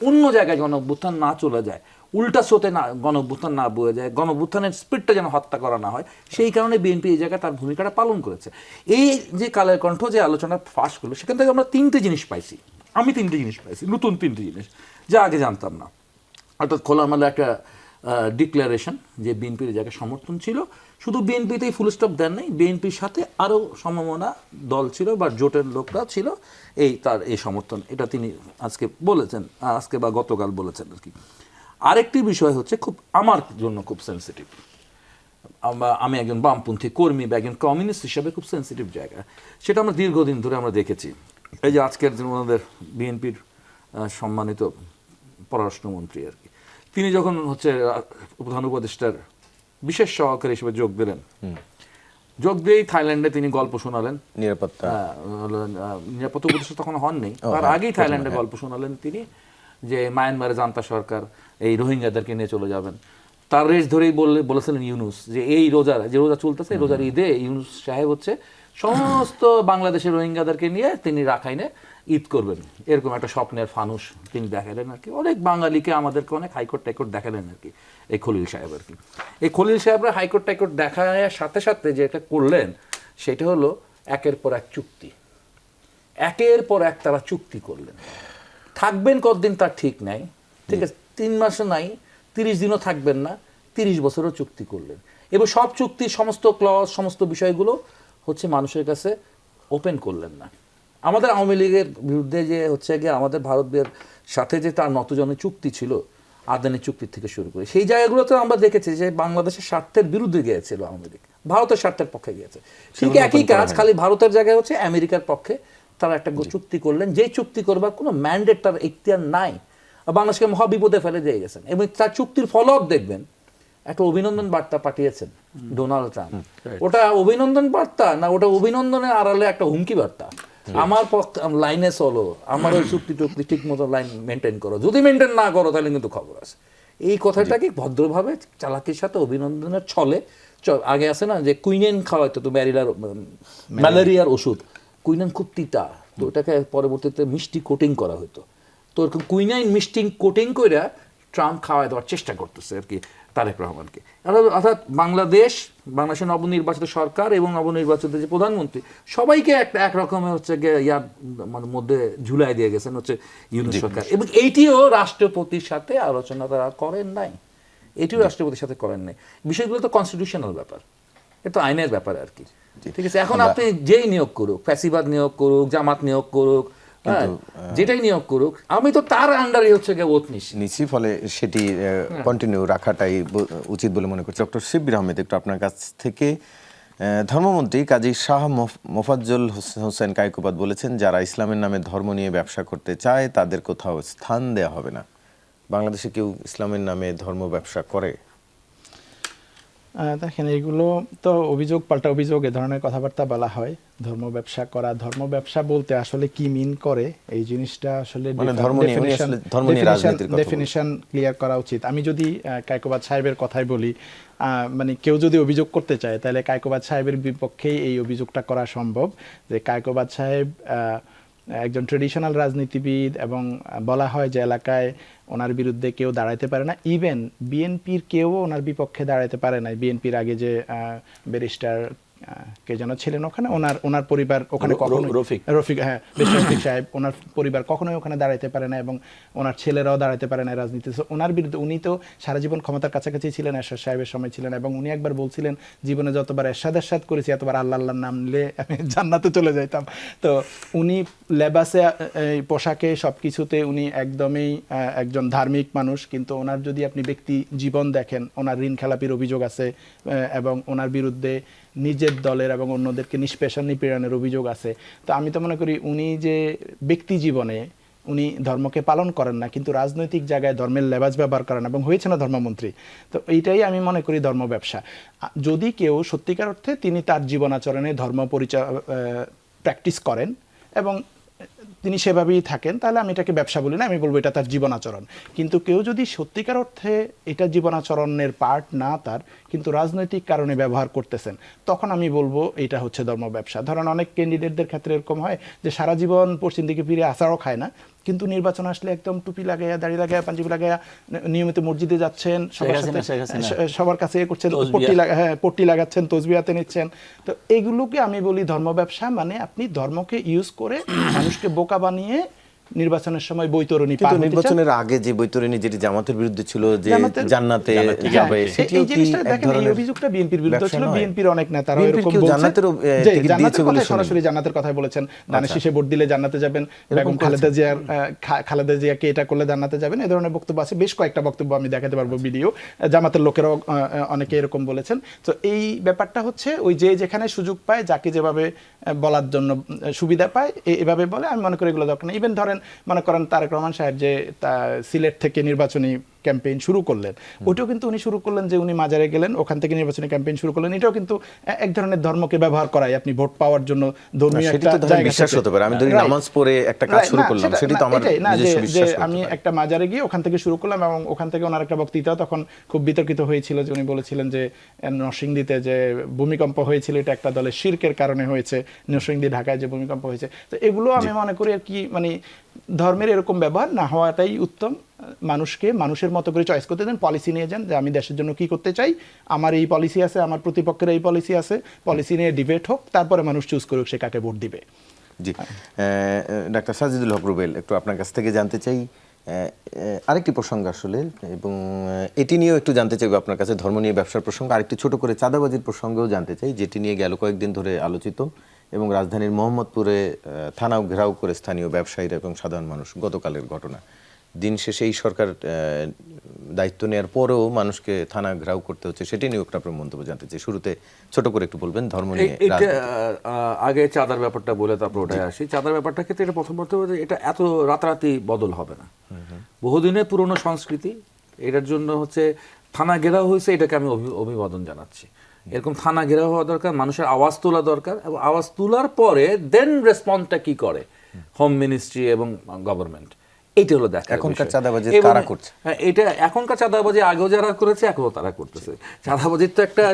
অন্য জায়গায় গণঅভ্যুত্থান না চলে যায়, উল্টা স্রোতে না গণঅভ্যুত্থান না বয়ে যায়, গণঅভ্যুত্থানের স্পিডটা যেন হত্যা করা না হয়, সেই কারণে বিএনপি এই জায়গায় তার ভূমিকাটা পালন করেছে। এই যে কালের কণ্ঠ যে আলোচনা ফাঁস করলো, সেখান থেকে আমরা 3টে জিনিস পাইছি, আমি 3টে জিনিস পাইছি, নতুন 3টে জিনিস যা আগে জানতাম না। অর্থাৎ খোলামেলা একটা ডিক্লারেশন যে বিএনপির জায়গায় সমর্থন ছিল, শুধু বিএনপিতেই ফুল স্টপ দেন নাই, বিএনপির সাথে আরও সমমনা দল ছিল বা জোটের লোকরা ছিল, তার এই সমর্থন, এটা তিনি আজকে বলেছেন, আজকে বা গতকাল বলেছেন আর কি। আরেকটি বিষয় হচ্ছে খুব আমার জন্য খুব সেন্সিটিভ, আমি একজন বামপন্থী কর্মী বা একজন কমিউনিস্ট হিসাবে খুব সেন্সিটিভ জায়গা, সেটা আমরা দীর্ঘদিন ধরে আমরা দেখেছি। এই যে আজকের দিন আমাদের বিএনপির সম্মানিত পররাষ্ট্রমন্ত্রী আর কি, তিনি যখন হচ্ছে প্রধান উপদেষ্টার বিশেষ সহকারী হিসেবে যোগ দিলেন, যোগ দিয়েই থাইল্যান্ডে তিনি গল্প শোনালেন, নিরাপত্তা উপদেষ্টা তখন হননি, তার আগেই থাইল্যান্ডে গল্প শোনালেন তিনি যে মায়ানমারে জান্তা সরকার এই রোহিঙ্গাদেরকে নিয়ে চলে যাবেন। তার রেশ ধরেই বলেছিলেন ইউনূস যে এই রোজা চলতেছে, রোজার ঈদে ইউনূস সাহেব হচ্ছে সমস্ত বাংলাদেশের রোহিঙ্গাদেরকে নিয়ে তিনি রাখাইনে ঈদ করবেন, এরকম একটা স্বপ্নের ফানুস তিনি দেখালেন আর কি। অনেক বাঙালিকে, আমাদেরকে অনেক হাইকোর্ট টাইকোর্ট দেখালেন আর কি এই খলিল সাহেব আর কি। এই খলিল সাহেবরা হাইকোর্ট টাইকোর্ট দেখার সাথে সাথে যেটা করলেন সেটা হলো একের পর এক চুক্তি, একের পর এক তারা চুক্তি করলেন। থাকবেন কতদিন তার ঠিক নাই, ঠিক আছে, 3 মাসও নাই, 30 দিনও থাকবেন না, 30 বছরও চুক্তি করলেন। এবং সব চুক্তির সমস্ত ক্লজ, সমস্ত বিষয়গুলো হচ্ছে মানুষের কাছে ওপেন করলেন না। আমাদের আওয়ামী লীগের বিরুদ্ধে যে হচ্ছে গিয়ে আমাদের ভারতের সাথে যে তার নতজনের চুক্তি ছিল, আদানি চুক্তির থেকে শুরু করে, সেই জায়গাগুলোতে আমরা দেখেছি যে বাংলাদেশের স্বার্থের বিরুদ্ধে গিয়েছিল আওয়ামী লীগ, ভারতের স্বার্থের পক্ষে গিয়েছে। ঠিক একই কাজ, খালি ভারতের জায়গায় হচ্ছে আমেরিকার পক্ষে তারা একটা চুক্তি করলেন, যে চুক্তি করবার কোনো ম্যান্ডেট তার এখতিয়ার নাই। বাংলাদেশকে মহাবিপদে ফেলে দিয়ে গেছেন, এবং তার চুক্তির ফলোআপ দেখবেন, একটা অভিনন্দন বার্তা পাঠিয়েছেন ডোনাল্ড ট্রাম্প। ওটা অভিনন্দন বার্তা না, ওটা অভিনন্দনের আড়ালে একটা হুমকি বার্তা। আমার লাইনে চলো, আমার ওই চুক্তি টুক্তি ঠিক মতো লাইন মেনটেন করো, যদি মেনটেন না করো তাহলে কিন্তু খবর আছে। এই কথাটাকে ভদ্রভাবে চালাকির সাথে অভিনন্দনের ছলে আগে আছে না যে কুইনেন খাওয়াইতো তো ম্যালেরিয়ার ওষুধ, কুইনেন খুব তিতা, তো ওটাকে পরবর্তীতে মিষ্টি কোটিং করা হতো, তো এরকম কুইনাইন মিষ্টি কোটিং করে ট্রাম্প খাওয়াই দেওয়ার চেষ্টা করতেছে আর কি তারেক রহমানকে। অর্থাৎ বাংলাদেশের নবনির্বাচিত সরকার এবং নবনির্বাচিত যে প্রধানমন্ত্রী সবাইকে এক রকমের হচ্ছে ইয়ার মানে মধ্যে ঝুলাই দিয়ে গেছেন হচ্ছে ইউনূস সরকার, এবং এইটিও রাষ্ট্রপতির সাথে আলোচনা তারা করেন নাই, এটিও রাষ্ট্রপতির সাথে করেন নাই। বিষয়গুলো তো কনস্টিটিউশনাল ব্যাপার, এটা আইনের ব্যাপার আর কি। ঠিক আছে, এখন আপনি যেই নিয়োগ করুক, ফ্যাসিবাদ নিয়োগ করুক, জামাত নিয়োগ করুক, যেটাই নিয়োগ করুক, আমি তো তার আন্ডারে হচ্ছে ওত নিচ্ছি, ফলে সেটি কন্টিনিউ রাখাটাই উচিত বলে মনে করছি। ডক্টর শিববির আহমেদ, একটু আপনার কাছ থেকে, ধর্মমন্ত্রী কাজী শাহ মোফাজ্জল হোসেন কায়কোবাদ বলেছেন, যারা ইসলামের নামে ধর্ম নিয়ে ব্যবসা করতে চায় তাদের কোথাও স্থান দেওয়া হবে না। বাংলাদেশে কেউ ইসলামের নামে ধর্ম ব্যবসা করে? দেখেন, এগুলো তো অভিযোগ পাল্টা অভিযোগ, এ ধরনের কথাবার্তা বলা হয়। ধর্ম ব্যবসা করা, ধর্ম ব্যবসা বলতে আসলে কি মিন করে এই জিনিসটা আসলে ডেফিনিশন ক্লিয়ার করা উচিত। আমি যদি কায়কোবাদ সাহেবের কথাই বলি, মানে কেউ যদি অভিযোগ করতে চায় তাহলে কায়কোবাদ সাহেবের বিপক্ষেই এই অভিযোগটা করা সম্ভব, যে কায়কোবাদ সাহেব একজন ট্রেডিশনাল রাজনীতিবিদ, এবং বলা হয় যে এলাকায় ওনার বিরুদ্ধে কেউ দাঁড়াইতে পারে না, ইভেন বিএনপির কেউ ওনার বিপক্ষে দাঁড়াইতে পারে না। বিএনপির আগে যে ব্যারিস্টার কে যেন ছিলেন ওখানে, ওনার পরিবার ওখানে রফিক রফিক সাহেব, ওনার পরিবার কখনোই ওখানে দাঁড়াইতে পারে না, এবং ওনার ছেলেরাও দাঁড়াইতে পারে না রাজনীতিতে। ওনার বিরুদ্ধে, উনি তো সারা জীবন ক্ষমতার কাছাকাছি ছিলেন, এরশাদ সাহেবের সময় ছিলেন, এবং উনি একবার বলছিলেন, জীবনে যতবার এরশাদ করেছি এতবার আল্লাহ আল্লাহর নাম নিলে আমি জান্নাতে চলে যাইতাম। তো উনি লেবাসে, পোশাকে, সব কিছুতে উনি একদমই একজন ধার্মিক মানুষ, কিন্তু ওনার যদি আপনি ব্যক্তি জীবন দেখেন, ওনার ঋণ খেলাপির অভিযোগ আছে, এবং ওনার বিরুদ্ধে নিজের দলের এবং অন্যদেরকে নিষ্পেষণ নিপীড়নের অভিযোগ আছে। তো আমি তো মনে করি উনি যে ব্যক্তি জীবনে উনি ধর্মকে পালন করেন না, কিন্তু রাজনৈতিক জায়গায় ধর্মের লেবাস ব্যবহার করেন, এবং হয়েছে না ধর্মমন্ত্রী। তো এইটাই আমি মনে করি ধর্ম ব্যবসা। যদি কেউ সত্যিকার অর্থে তিনি তার জীবনাচরণে ধর্ম প্র্যাকটিস করেন এবং তিনি সেভাবেই থাকেন, তাহলে আমি এটাকে ব্যবসা বলি না, আমি বলবো এটা তার জীবনাচরণ। কিন্তু কেউ যদি সত্যিকার অর্থে এটা জীবনাচরণের পার্ট না তার, কিন্তু রাজনৈতিক কারণে ব্যবহার করতেছেন, তখন আমি বলবো এটা হচ্ছে ধর্ম ব্যবসা। ধরেন অনেক ক্যান্ডিডেটদের ক্ষেত্রে এরকম হয় যে সারা জীবন পশ্চিম দিকে ফিরে আসারও খায় না, কিন্তু নির্বাচন আসলে একদম টুপি লাগাইয়া, দাড়ি লাগাইয়া, পাঞ্জাবি লাগাইয়া নিয়মিত মসজিদে যাচ্ছেন, সবার কাছে করছেন, পট্টি লাগাচ্ছেন, তসবিহ হাতে নিচ্ছেন। তো এগুলোকে আমি বলি ধর্ম ব্যবসা। মানে আপনি ধর্মকে ইউজ করে মানুষকে বোকা বানিয়ে নির্বাচনের সময় বৈতরণী, কিন্তু নির্বাচনের আগে যে বৈতরণী যেটি জামাতের বিরুদ্ধে ছিল, যে জান্নাতে যাবে, এই জিনিসটা দেখেন, এই অভিযোগটা বিএনপির বিরুদ্ধে ছিল। বিএনপির অনেক নেতারা এরকম বলছেন, জান্নাতের কথা সরাসরি জান্নাতের কথাই বলেছেন, ধানের শীষে ভোট দিলে জান্নাতে যাবেন, বেগম খালেদা জিয়াকে এটা করলে জান্নাতে যাবেন, এই ধরনের বক্তব্য আছে। বেশ কয়েকটা বক্তব্য আমি দেখাতে পারবো ভিডিও, জামাতের লোকেরাও অনেকে এরকম বলেছেন। তো এই ব্যাপারটা হচ্ছে ওই যে যেখানে সুযোগ পায়, যাকে যেভাবে বলার জন্য সুবিধা পায় এভাবে বলে। আমি মনে করি এগুলো দরকার নেই। ইভেন ধরেন, মনে করেন তারেক রহমান সাহেব যে সিলেট থেকে নির্বাচনী ক্যাম্পেইন শুরু করলেন, ওইটাও কিন্তু উনি শুরু করলেন যে উনি মাজারে গেলেন, ওখান থেকে নির্বাচনী ক্যাম্পেইন শুরু করলেন। এটাও কিন্তু এক ধরনের ধর্মকে ব্যবহার করাই, আপনি ভোট পাওয়ার জন্য ধর্মীয় একটা জায়গা বিশ্বাস হতে পারে। আমি ধরি নামাজ পড়ে একটা কাজ শুরু করলাম, সেটা তো আমার নিজস্ব বিশ্বাস। আমি একটা মাজারে গিয়ে ওখান থেকে শুরু করলাম, এবং ওখান থেকে ওনার একটা বক্তৃতা তখন খুব বিতর্কিত হয়েছিল, যে উনি বলেছিলেন যে নরসিংদীতে যে ভূমিকম্প হয়েছিল এটা একটা দলের শিরকের কারণে হয়েছে, নরসিংদী ঢাকায় যে ভূমিকম্প হয়েছে। তো এগুলো আমি মনে করি আর কি, মানে ধর্মের এরকম ব্যবহার না হওয়াটাই উত্তম। মানুষকে মানুষের মতো করে চয়েস করতে দেন, পলিসি নিয়ে যান যে আমি দেশের জন্য কি করতে চাই, আমার এই পলিসি আছে, আমার প্রতিপক্ষের এই পলিসি আছে, পলিসি নিয়ে ডিবেট হোক, তারপরে মানুষ চুজ করুক সে কাকে ভোট দিবে। জি, ডাক্তার সাজিদুল হক রুবেল, একটু আপনার কাছ থেকে জানতে চাই আরেকটি প্রসঙ্গ আসলে, এবং এটি নিয়েও একটু জানতে চাইব আপনার কাছে, ধর্ম নিয়ে ব্যবসার প্রসঙ্গ। আরেকটি ছোট করে চাঁদাবাজির প্রসঙ্গও জানতে চাই, যেটি নিয়ে গেল কয়েকদিন ধরে আলোচিত, এবং রাজধানীর মোহাম্মদপুরে থানাও ঘেরাও করে স্থানীয় ব্যবসায়ীরা এবং সাধারণ মানুষ। গতকালের ঘটনা, দিন শেষে এই সরকার দায়িত্ব নেওয়ার পরেও মানুষকে থানা ঘেরাও করতে হচ্ছে, সেটি নিয়েও একটু আপনার মন্তব্য জানতে চাই। শুরুতে ছোট করে একটু বলবেন ধর্ম নিয়ে এটা রাজনীতি। আগে চাঁদার ব্যাপারটা বলে তারপর ওটাই আসি। চাঁদার ব্যাপারটা ক্ষেত্রে এটা প্রথম বলতে হবে যে এটা এত রাতারাতি বদল হবে না, বহুদিনের পুরনো সংস্কৃতি। এটার জন্য হচ্ছে থানা ঘেরাও হয়েছে, এটাকে আমি অভিবাদন জানাচ্ছি। এরকম থানা ঘেরাও হওয়া দরকার, মানুষের আওয়াজ তোলা দরকার, এবং আওয়াজ তোলার পরে দেন রেসপন্সটা কি করে হোম মিনিস্ট্রি এবং গভর্নমেন্ট, এইটা হলো দেখা। এখনকার চাঁদাবাজি কারা করছে? হ্যাঁ, এটা এখনকার চাঁদাবাজি আগেও যারা করেছে এখনও তারা করতেছে। চাঁদাবাজির তো একটা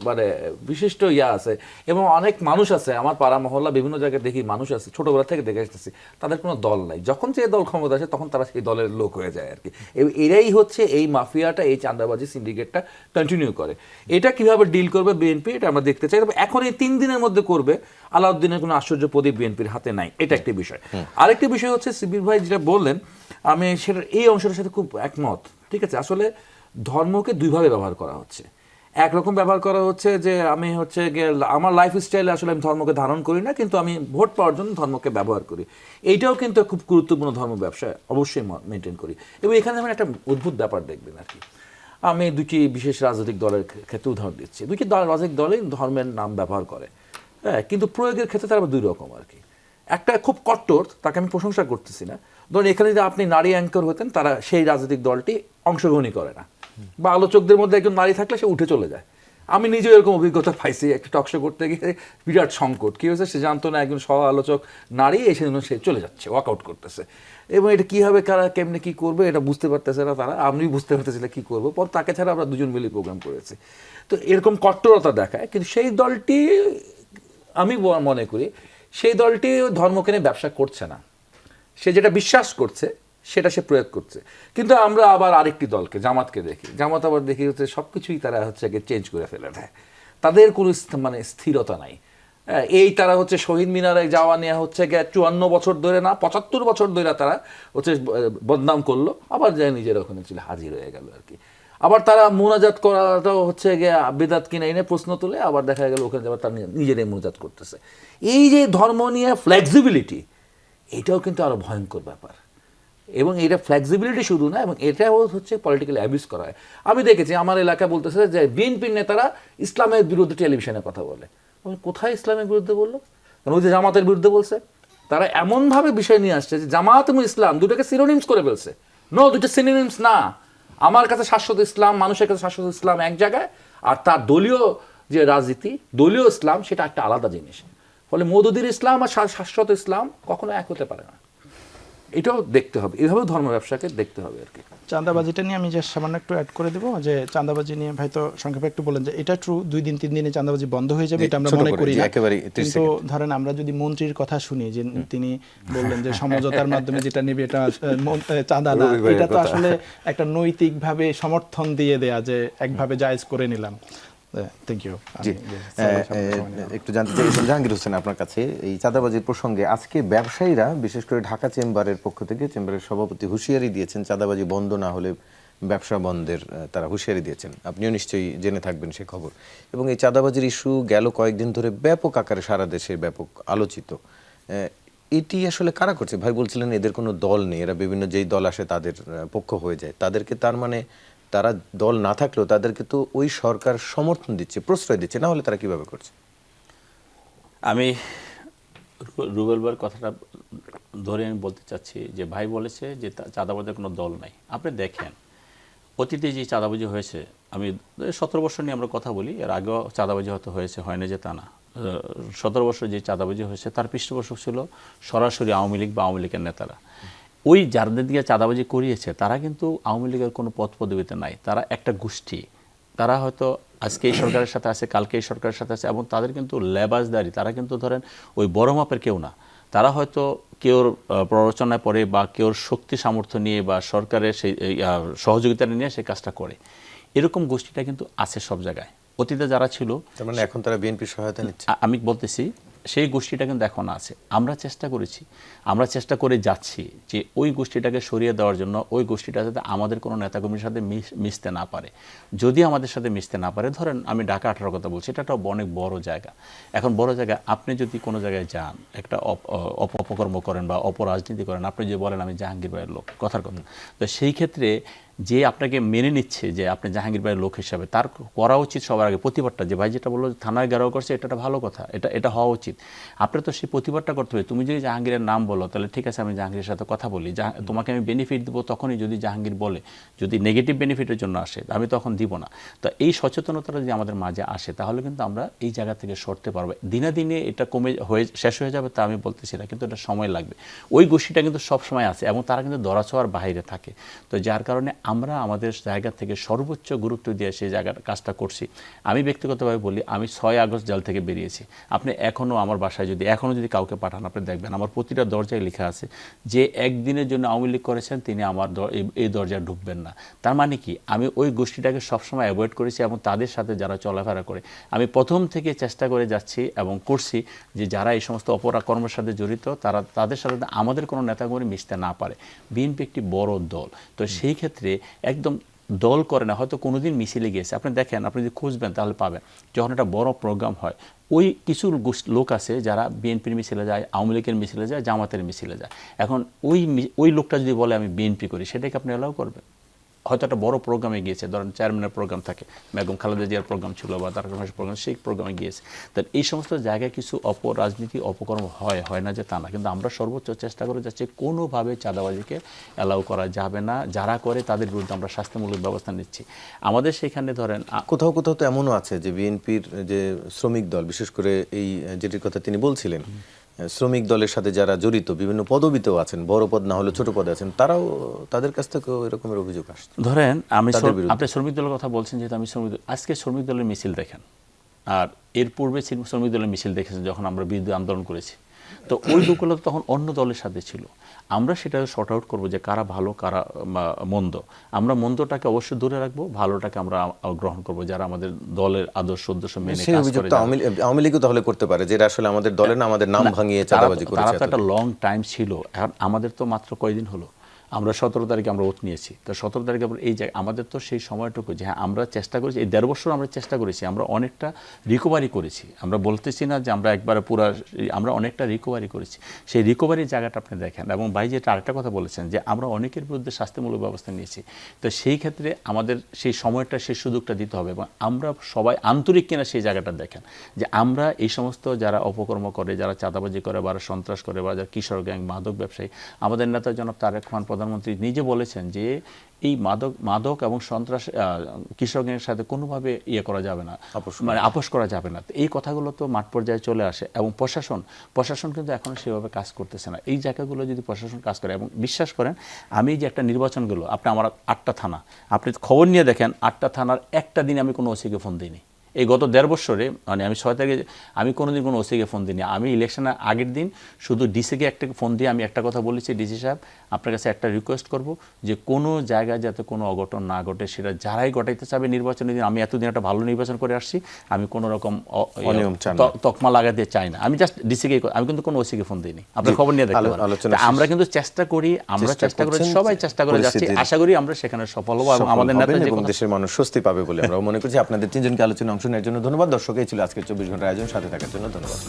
মানে বিশিষ্ট ইয়া আছে, এবং অনেক মানুষ আছে আমার পাড়া মহল্লা বিভিন্ন জায়গায় দেখি মানুষ আছে, ছোটবেলা থেকে দেখে আসতেছি, তাদের কোনো দল নাই। যখন যে দল ক্ষমতা আসে তখন তারা সেই দলের লোক হয়ে যায় আর কি। এরাই হচ্ছে এই মাফিয়াটা, এই চাঁদাবাজি সিন্ডিকেটটা কন্টিনিউ করে। এটা কিভাবে ডিল করবে বিএনপি, এটা আমরা দেখতে চাই। তবে এখন এই 3 দিনের মধ্যে করবে, আলাউদ্দিনের কোনো আশ্চর্য প্রদীপ বিএনপির হাতে নাই, এটা একটি বিষয়। আরেকটি বিষয় হচ্ছে শিবির ভাই যেটা বললেন, আমি সেটা এই অংশটার সাথে খুব একমত। ঠিক আছে, আসলে ধর্মকে দুইভাবে ব্যবহার করা হচ্ছে। একরকম ব্যবহার করা হচ্ছে যে আমি হচ্ছে আমার লাইফ স্টাইলে আসলে আমি ধর্মকে ধারণ করি না, কিন্তু আমি ভোট পাওয়ার জন্য ধর্মকে ব্যবহার করি। এইটাও কিন্তু খুব গুরুত্বপূর্ণ ধর্ম ব্যবসায় অবশ্যই মেনটেন করি। এবং এখানে আমি একটা অদ্ভুত ব্যাপার দেখবেন আর কি, আমি দুটি বিশেষ রাজনৈতিক দলের ক্ষেত্রে উদাহরণ দিচ্ছি। দুটি রাজনৈতিক দলই ধর্মের নাম ব্যবহার করে, হ্যাঁ, কিন্তু প্রয়োগের ক্ষেত্রে তারা 2 রকম আর কি। একটা খুব কট্টর, তাকে আমি প্রশংসা করতেছি না। ধরুন এখানে যদি আপনি নারী অ্যাঙ্কর হতেন, তারা সেই রাজনৈতিক দলটি অংশগ্রহণই করে না, বা আলোচকদের মধ্যে একজন নারী থাকলে সে উঠে চলে যায়। আমি নিজেও এরকম অভিজ্ঞতা পাইছি, একটা টকশো করতে গিয়ে বিরাট সংকট কী হয়েছে সে জানতো না, একজন সহ আলোচক নারী এসে সে চলে যাচ্ছে, ওয়ার্কআউট করতেছে, এবং এটা কীভাবে কারা কেমনে কী করবে এটা বুঝতে পারতেছে না তারা, আমি বুঝতে পারতেছি না কী করবো। পর তাকে ছাড়া আমরা 2জন মিলে প্রোগ্রাম করেছি। তো এরকম কট্টরতা দেখায়, কিন্তু সেই দলটি আমি মনে করি সেই দলটি ধর্মকে নিয়ে ব্যবসা করছে না, সে যেটা বিশ্বাস করছে সেটা সে প্রয়োগ করছে। কিন্তু আমরা আবার আরেকটি দলকে, জামাতকে দেখি, জামাত আবার দেখি হচ্ছে সব কিছুই তারা হচ্ছে চেঞ্জ করে ফেলে দেয়, তাদের কোনো মানে স্থিরতা নাই। এই তারা হচ্ছে শহীদ মিনারে যাওয়া নিয়ে হচ্ছে 54 বছর ধরে না 75 বছর ধরে তারা হচ্ছে বদনাম করলো, আবার যায় নিজের ওখানে ছিল হাজির হয়ে গেল আর কি। আবার তারা মুনাজাত করাটাও হচ্ছে বেদাত কিনা এনে প্রশ্ন তুলে আবার দেখা গেল ওখানে যাবার তারা নিজেরাই মুনাজাত করতেছে। এই যে ধর্ম নিয়ে ফ্লেক্সিবিলিটি, এটাও কিন্তু আরো ভয়ঙ্কর ব্যাপার। এবং এটা ফ্লেক্সিবিলিটি শুধু না, এবং এটাও হচ্ছে পলিটিক্যাল অ্যাবিউজ করা হয়। আমি দেখেছি আমার এলাকায় বলতেছে যে বিএনপির নেতারা ইসলামের বিরুদ্ধে টেলিভিশনে কথা বলে। কোথায় ইসলামের বিরুদ্ধে বললো? কারণ ওই যে জামাতের বিরুদ্ধে বলছে, তারা এমনভাবে বিষয় নিয়ে আসছে যে জামাত এবং ইসলাম দুটোকে সিনোনিমস করে ফেলছে। নো, দুটো সিনোনিমস না। আমার কাছে শাশ্বত ইসলাম, মানুষের কাছে শাশ্বত ইসলাম এক জায়গায়, আর তার দলীয় যে রাজনীতি, দলীয় ইসলাম, সেটা একটা আলাদা জিনিস। ফলে মওদুদির ইসলাম আর শাশ্বত ইসলাম কখনো এক হতে পারে না। এটাও দেখতে হবে, এভাবেও ধর্ম ব্যবসাকে দেখতে হবে আর কি। চাঁদাবাজিটা নিয়ে আমি যে সামান্য একটু অ্যাড করে দেবো, যে চাঁদাবাজি নিয়ে ভাই তো সংক্ষেপে একটু বলেন যে এটা ট্রু 2-3 দিনে চাঁদাবাজি বন্ধ হয়ে যাবে, এটা আমরা মনে করি না। কিন্তু ধরেন আমরা যদি মন্ত্রীর কথা শুনি যে তিনি বললেন যে সমঝোতার মাধ্যমে যেটা নেবে এটা চাঁদা না, এটা তো আসলে একটা নৈতিকভাবে সমর্থন দিয়ে দেয়া যে একভাবে জায়েজ করে নিলাম। Thank you. একটু জানতে চাই জাহাঙ্গীর হোসেন আপনার কাছে, এই চাঁদাবাজির প্রসঙ্গে আজকে ব্যবসায়ীরা বিশেষ করে ঢাকা চেম্বারের পক্ষ থেকে চেম্বারের সভাপতি হুঁশিয়ারি দিয়েছেন, চাঁদাবাজি বন্ধ না হলে ব্যবসা বন্ধের তারা হুঁশিয়ারি দিয়েছেন। আপনিও নিশ্চয়ই জেনে থাকবেন সে খবর। এবং এই চাঁদাবাজির ইস্যু গেল কয়েকদিন ধরে ব্যাপক আকারে সারা দেশে ব্যাপক আলোচিত। এটি আসলে কারা করছে? ভাই বলছিলেন এদের কোনো দল নেই, এরা বিভিন্ন যেই দল আসে তাদের পক্ষ হয়ে যায়। তাদেরকে তার মানে তারা দল না থাকলেও তাদেরকে তো ওই সরকার সমর্থন দিচ্ছে, প্রশ্রয় দিচ্ছে, না হলে তারা কিভাবে করছে? আমি রুবেল ভাইয়ের কথাটা ধরে আমি বলতে চাচ্ছি যে ভাই বলেছে যে চাঁদাবাজির কোনো দল নাই। আপনি দেখেন অতীতে যে চাঁদাবাজি হয়েছে, আমি 17 বছর নিয়ে আমরা কথা বলি, এর আগেও চাঁদাবাজি হয়তো হয়েছে, হয় না যে তা না। 17 বছর যে চাঁদাবাজি হয়েছে তার পৃষ্ঠপোষক ছিল সরাসরি আওয়ামী লীগ বা আওয়ামী লীগের নেতারা। ওই যাদের দিকে চাঁদাবাজি করিয়েছে তারা কিন্তু আওয়ামী লীগের কোনো পদ পদবিতে নাই, তারা একটা গোষ্ঠী। তারা হয়তো আজকে এই সরকারের সাথে আছে, কালকে এই সরকারের সাথে আছে, এবং তাদের কিন্তু লেবাসদারি, তারা কিন্তু ধরেন ওই বড় মাপের কেউ না। তারা হয়তো কেউর প্ররোচনায় পড়ে বা কেউর শক্তি সামর্থ্য নিয়ে বা সরকারের সেই সহযোগিতা নিয়ে সেই কাজটা করে। এরকম গোষ্ঠীটা কিন্তু আছে সব জায়গায়। অতীতে যারা ছিল, তার মানে এখন তারা বিএনপির সহায়তা নিচ্ছে। আমি বলতেছি সেই গোষ্ঠীটা কিন্তু এখন আছে। আমরা চেষ্টা করেছি, আমরা চেষ্টা করে যাচ্ছি যে ওই গোষ্ঠীটাকে সরিয়ে দেওয়ার জন্য, ওই গোষ্ঠীটা যাতে আমাদের কোনো নেতাকর্মীর সাথে মিশতে না পারে। যদি আমাদের সাথে মিশতে না পারে, ধরেন আমি ঢাকা 18 কথা বলছি, এটা একটা অনেক বড় জায়গা। এখন বড় জায়গা, আপনি যদি কোনো জায়গায় যান, একটা অপকর্ম করেন বা অপরাজনীতি করেন, আপনি যে বলেন আমি জাহাঙ্গীর ভাইয়ের লোক, কথার কথা, তো সেই ক্ষেত্রে যে আপনাকে মেনে নিচ্ছে যে আপনি জাহাঙ্গীর ভাইয়ের লোক হিসাবে, তার করা উচিত সবার আগে প্রতিবাদটা। যে ভাই যেটা বললো থানায় গেরাও করছে, এটা একটা ভালো কথা, এটা হওয়া উচিত। আপনার তো সেই প্রতিবাদটা করতে হবে। তুমি যদি জাহাঙ্গীরের নাম বলো তাহলে ঠিক আছে, আমি জাহাঙ্গীরের সাথে কথা বলি, তোমাকে আমি বেনিফিট দেবো তখনই যদি জাহাঙ্গীর বলে, যদি নেগেটিভ বেনিফিটের জন্য আসে আমি তখন দিব না। তো এই সচেতনতাটা যদি আমাদের মাঝে আসে তাহলে কিন্তু আমরা এই জায়গা থেকে সরতে পারবো। দিনে দিনে এটা শেষ হয়ে যাবে তা আমি বলতেছি না, কিন্তু এটা সময় লাগবে। ওই গোষ্ঠীটা কিন্তু সবসময় আছে এবং তারা কিন্তু ধরাছোঁয়ার বাইরে থাকে। তো যার কারণে আমরা আমাদের জায়গা থেকে সর্বোচ্চ গুরুত্ব দিয়ে সেই জায়গার কাজটা করছি। আমি ব্যক্তিগতভাবে বলি, আমি 6 আগস্ট জেল থেকে বেরিয়েছি। আপনি এখনও আমার বাসায় যদি কাউকে পাঠান, আপনি দেখবেন আমার প্রতিটা দরজায় লেখা আছে যে একদিনের জন্য আওয়ামী লীগ করেছেন তিনি আমার এই দরজায় ঢুকবেন না। তার মানে কি, আমি ওই গোষ্ঠীটাকে সবসময় অ্যাভয়েড করেছি এবং তাদের সাথে যারা চলাফেরা করে আমি প্রথম থেকে চেষ্টা করে যাচ্ছি এবং করছি যে যারা এই সমস্ত অপরাধ কর্মের সাথে জড়িত তাদের সাথে আমাদের কোনো নেতাকর্মী মিশতে না পারে। বিএনপি একটি বড় দল, তো সেই ক্ষেত্রে একদম দল করে না, হয়তো কোনোদিন মিছিলে গিয়েছে। আপনি দেখেন, আপনি যদি খুঁজবেন তাহলে পাবেন, যখন একটা বড় প্রোগ্রাম হয় ওই কিছু লোক আছে যারা বিএনপির মিছিলে যায়, আওয়ামী লীগের মিছিলে যায়, জামাতের মিছিলে যায়। এখন ওই লোকটা যদি বলে আমি বিএনপি করি, সেটাকে আপনি অ্যালাউ করবেন? হয়তো একটা বড় প্রোগ্রামে গিয়েছে, ধরেন চেয়ারম্যানের প্রোগ্রাম থাকে, বেগম খালেদা জিয়ার প্রোগ্রাম ছিল বা তার প্রোগ্রাম, সেই প্রোগ্রামে গিয়েছে। তো এই সমস্ত জায়গায় কিছু রাজনীতি অপকর্ম হয় না যে তা না, কিন্তু আমরা সর্বোচ্চ চেষ্টা করে যাচ্ছি কোনোভাবে চাঁদাবাজিকে অ্যালাউ করা যাবে না। যারা করে তাদের বিরুদ্ধে আমরা শাস্তিমূলক ব্যবস্থা নিচ্ছি। আমাদের সেখানে ধরেন কোথাও কোথাও তো এমনও আছে যে বিএনপির যে শ্রমিক দল, বিশেষ করে এই যেটির কথা তিনি বলছিলেন, শ্রমিক দলের সাথে যারা জড়িত বিভিন্ন পদবিতেও আছেন, বড় পদ না হলে ছোট পদে আছেন, তারাও তাদের কাছ থেকেও এরকমের অভিযোগ আসছে। ধরেন আপনি শ্রমিক দলের কথা বলছেন, যেহেতু আমি আজকে শ্রমিক দলের মিছিল দেখেন, আর এর পূর্বে শ্রমিক দলের মিছিল দেখেছেন যখন আমরা বিরোধী আন্দোলন করেছি। তো ওই লোকগুলো তখন অন্য দলের সাথে ছিল। আমরা সেটা শর্ট আউট করবো যে কারা ভালো কারা মন্দ। আমরা মন্দটাকে অবশ্যই দূরে রাখবো, ভালোটাকে আমরা গ্রহণ করবো, যারা আমাদের দলের আদর্শ উদ্দেশ্য মেনে সেই অভিযোগটা আওয়ামী লীগও তাহলে করতে পারে, যেটা আসলে আমাদের দলের না, আমাদের নাম ভাঙিয়ে চাঁদাবাজি করেছে। তারা তো একটা লং টাইম ছিল। এখন আমাদের তো মাত্র কয়দিন হলো, আমরা 17 তারিখে আমরা ওত নিয়েছি। তো 17 তারিখে আমরা এই জায়গায় আমাদের তো সেই সময়টুকু যে হ্যাঁ আমরা চেষ্টা করেছি, এই 1.5 বছর আমরা চেষ্টা করেছি, আমরা অনেকটা রিকভারি করেছি। আমরা বলতেছি না যে আমরা একবারে পুরো, আমরা অনেকটা রিকভারি করেছি। সেই রিকভারির জায়গাটা আপনি দেখেন। এবং ভাই যেটা আরেকটা কথা বলেছেন যে আমরা অনেকের বিরুদ্ধে শাস্তিমূলক ব্যবস্থা নিয়েছি। তো সেই ক্ষেত্রে আমাদের সেই সময়টা, সেই সুযোগটা দিতে হবে এবং আমরা সবাই আন্তরিক কিনা সেই জায়গাটা দেখেন যে আমরা এই সমস্ত যারা অপকর্ম করে, যারা চাঁদাবাজি করে বা সন্ত্রাস করে বা যারা কিশোর গ্যাং, মাদক ব্যবসায়ী, আমাদের নেতা জনাব তারেক রহমান প্রধানমন্ত্রী নিজে বলেছেন যে এই মাদক এবং সন্ত্রাস কিশোর গ্যাংয়ের সাথে কোনোভাবে করা যাবে না, মানে আপোষ করা যাবে না। এই কথাগুলো তো মাঠ পর্যায়ে চলে আসে এবং প্রশাসন কিন্তু এখনো সেভাবে কাজ করতেছে না। এই জায়গাগুলো যদি প্রশাসন কাজ করে, এবং বিশ্বাস করেন আমি যে একটা নির্বাচন গেল, আপনি আমার 8টা থানা, আপনি খবর নিয়ে দেখেন 8টা থানার একটা দিন আমি কোনো ওসিকে ফোন দিইনি। এই গত 1.5 বছরে, মানে আমি 6 তারিখে আমি কোনোদিন কোনো ওসিকে ফোন দিইনি। আমি ইলেকশনের আগের দিন শুধু ডিসিকে একটা ফোন দিয়ে আমি একটা কথা বলেছি, ডিসি সাহেব আপনার কাছে একটা রিকোয়েস্ট করব যে কোনো জায়গায় যাতে কোনো অঘটন না ঘটে, সেটা যারাই ঘটাইতে চাবে নির্বাচনের দিন, আমি এতদিন একটা ভালো নির্বাচন করে আসছি, আমি কোনো রকম তকমা লাগাতে চাই না। আমি জাস্ট ডিসিকে, আমি কিন্তু কোনো ওসিকে ফোন দিইনি। আপনার খবর নিয়ে দেখতে পারেন। আমরা কিন্তু চেষ্টা করি, সবাই চেষ্টা করে যাচ্ছি। আশা করি আমরা সেখানে সফল হবো এবং আমাদের নেতা এবং দেশের মানুষ স্বস্তি পাবে বলে আমরা মনে করছি। আপনাদের 3 জনকে আলোচনায় অংশ নেওয়ার জন্য ধন্যবাদ। দর্শক, এই ছিল আজকের 24 ঘন্টার আয়োজন। সাথে থাকার জন্য ধন্যবাদ।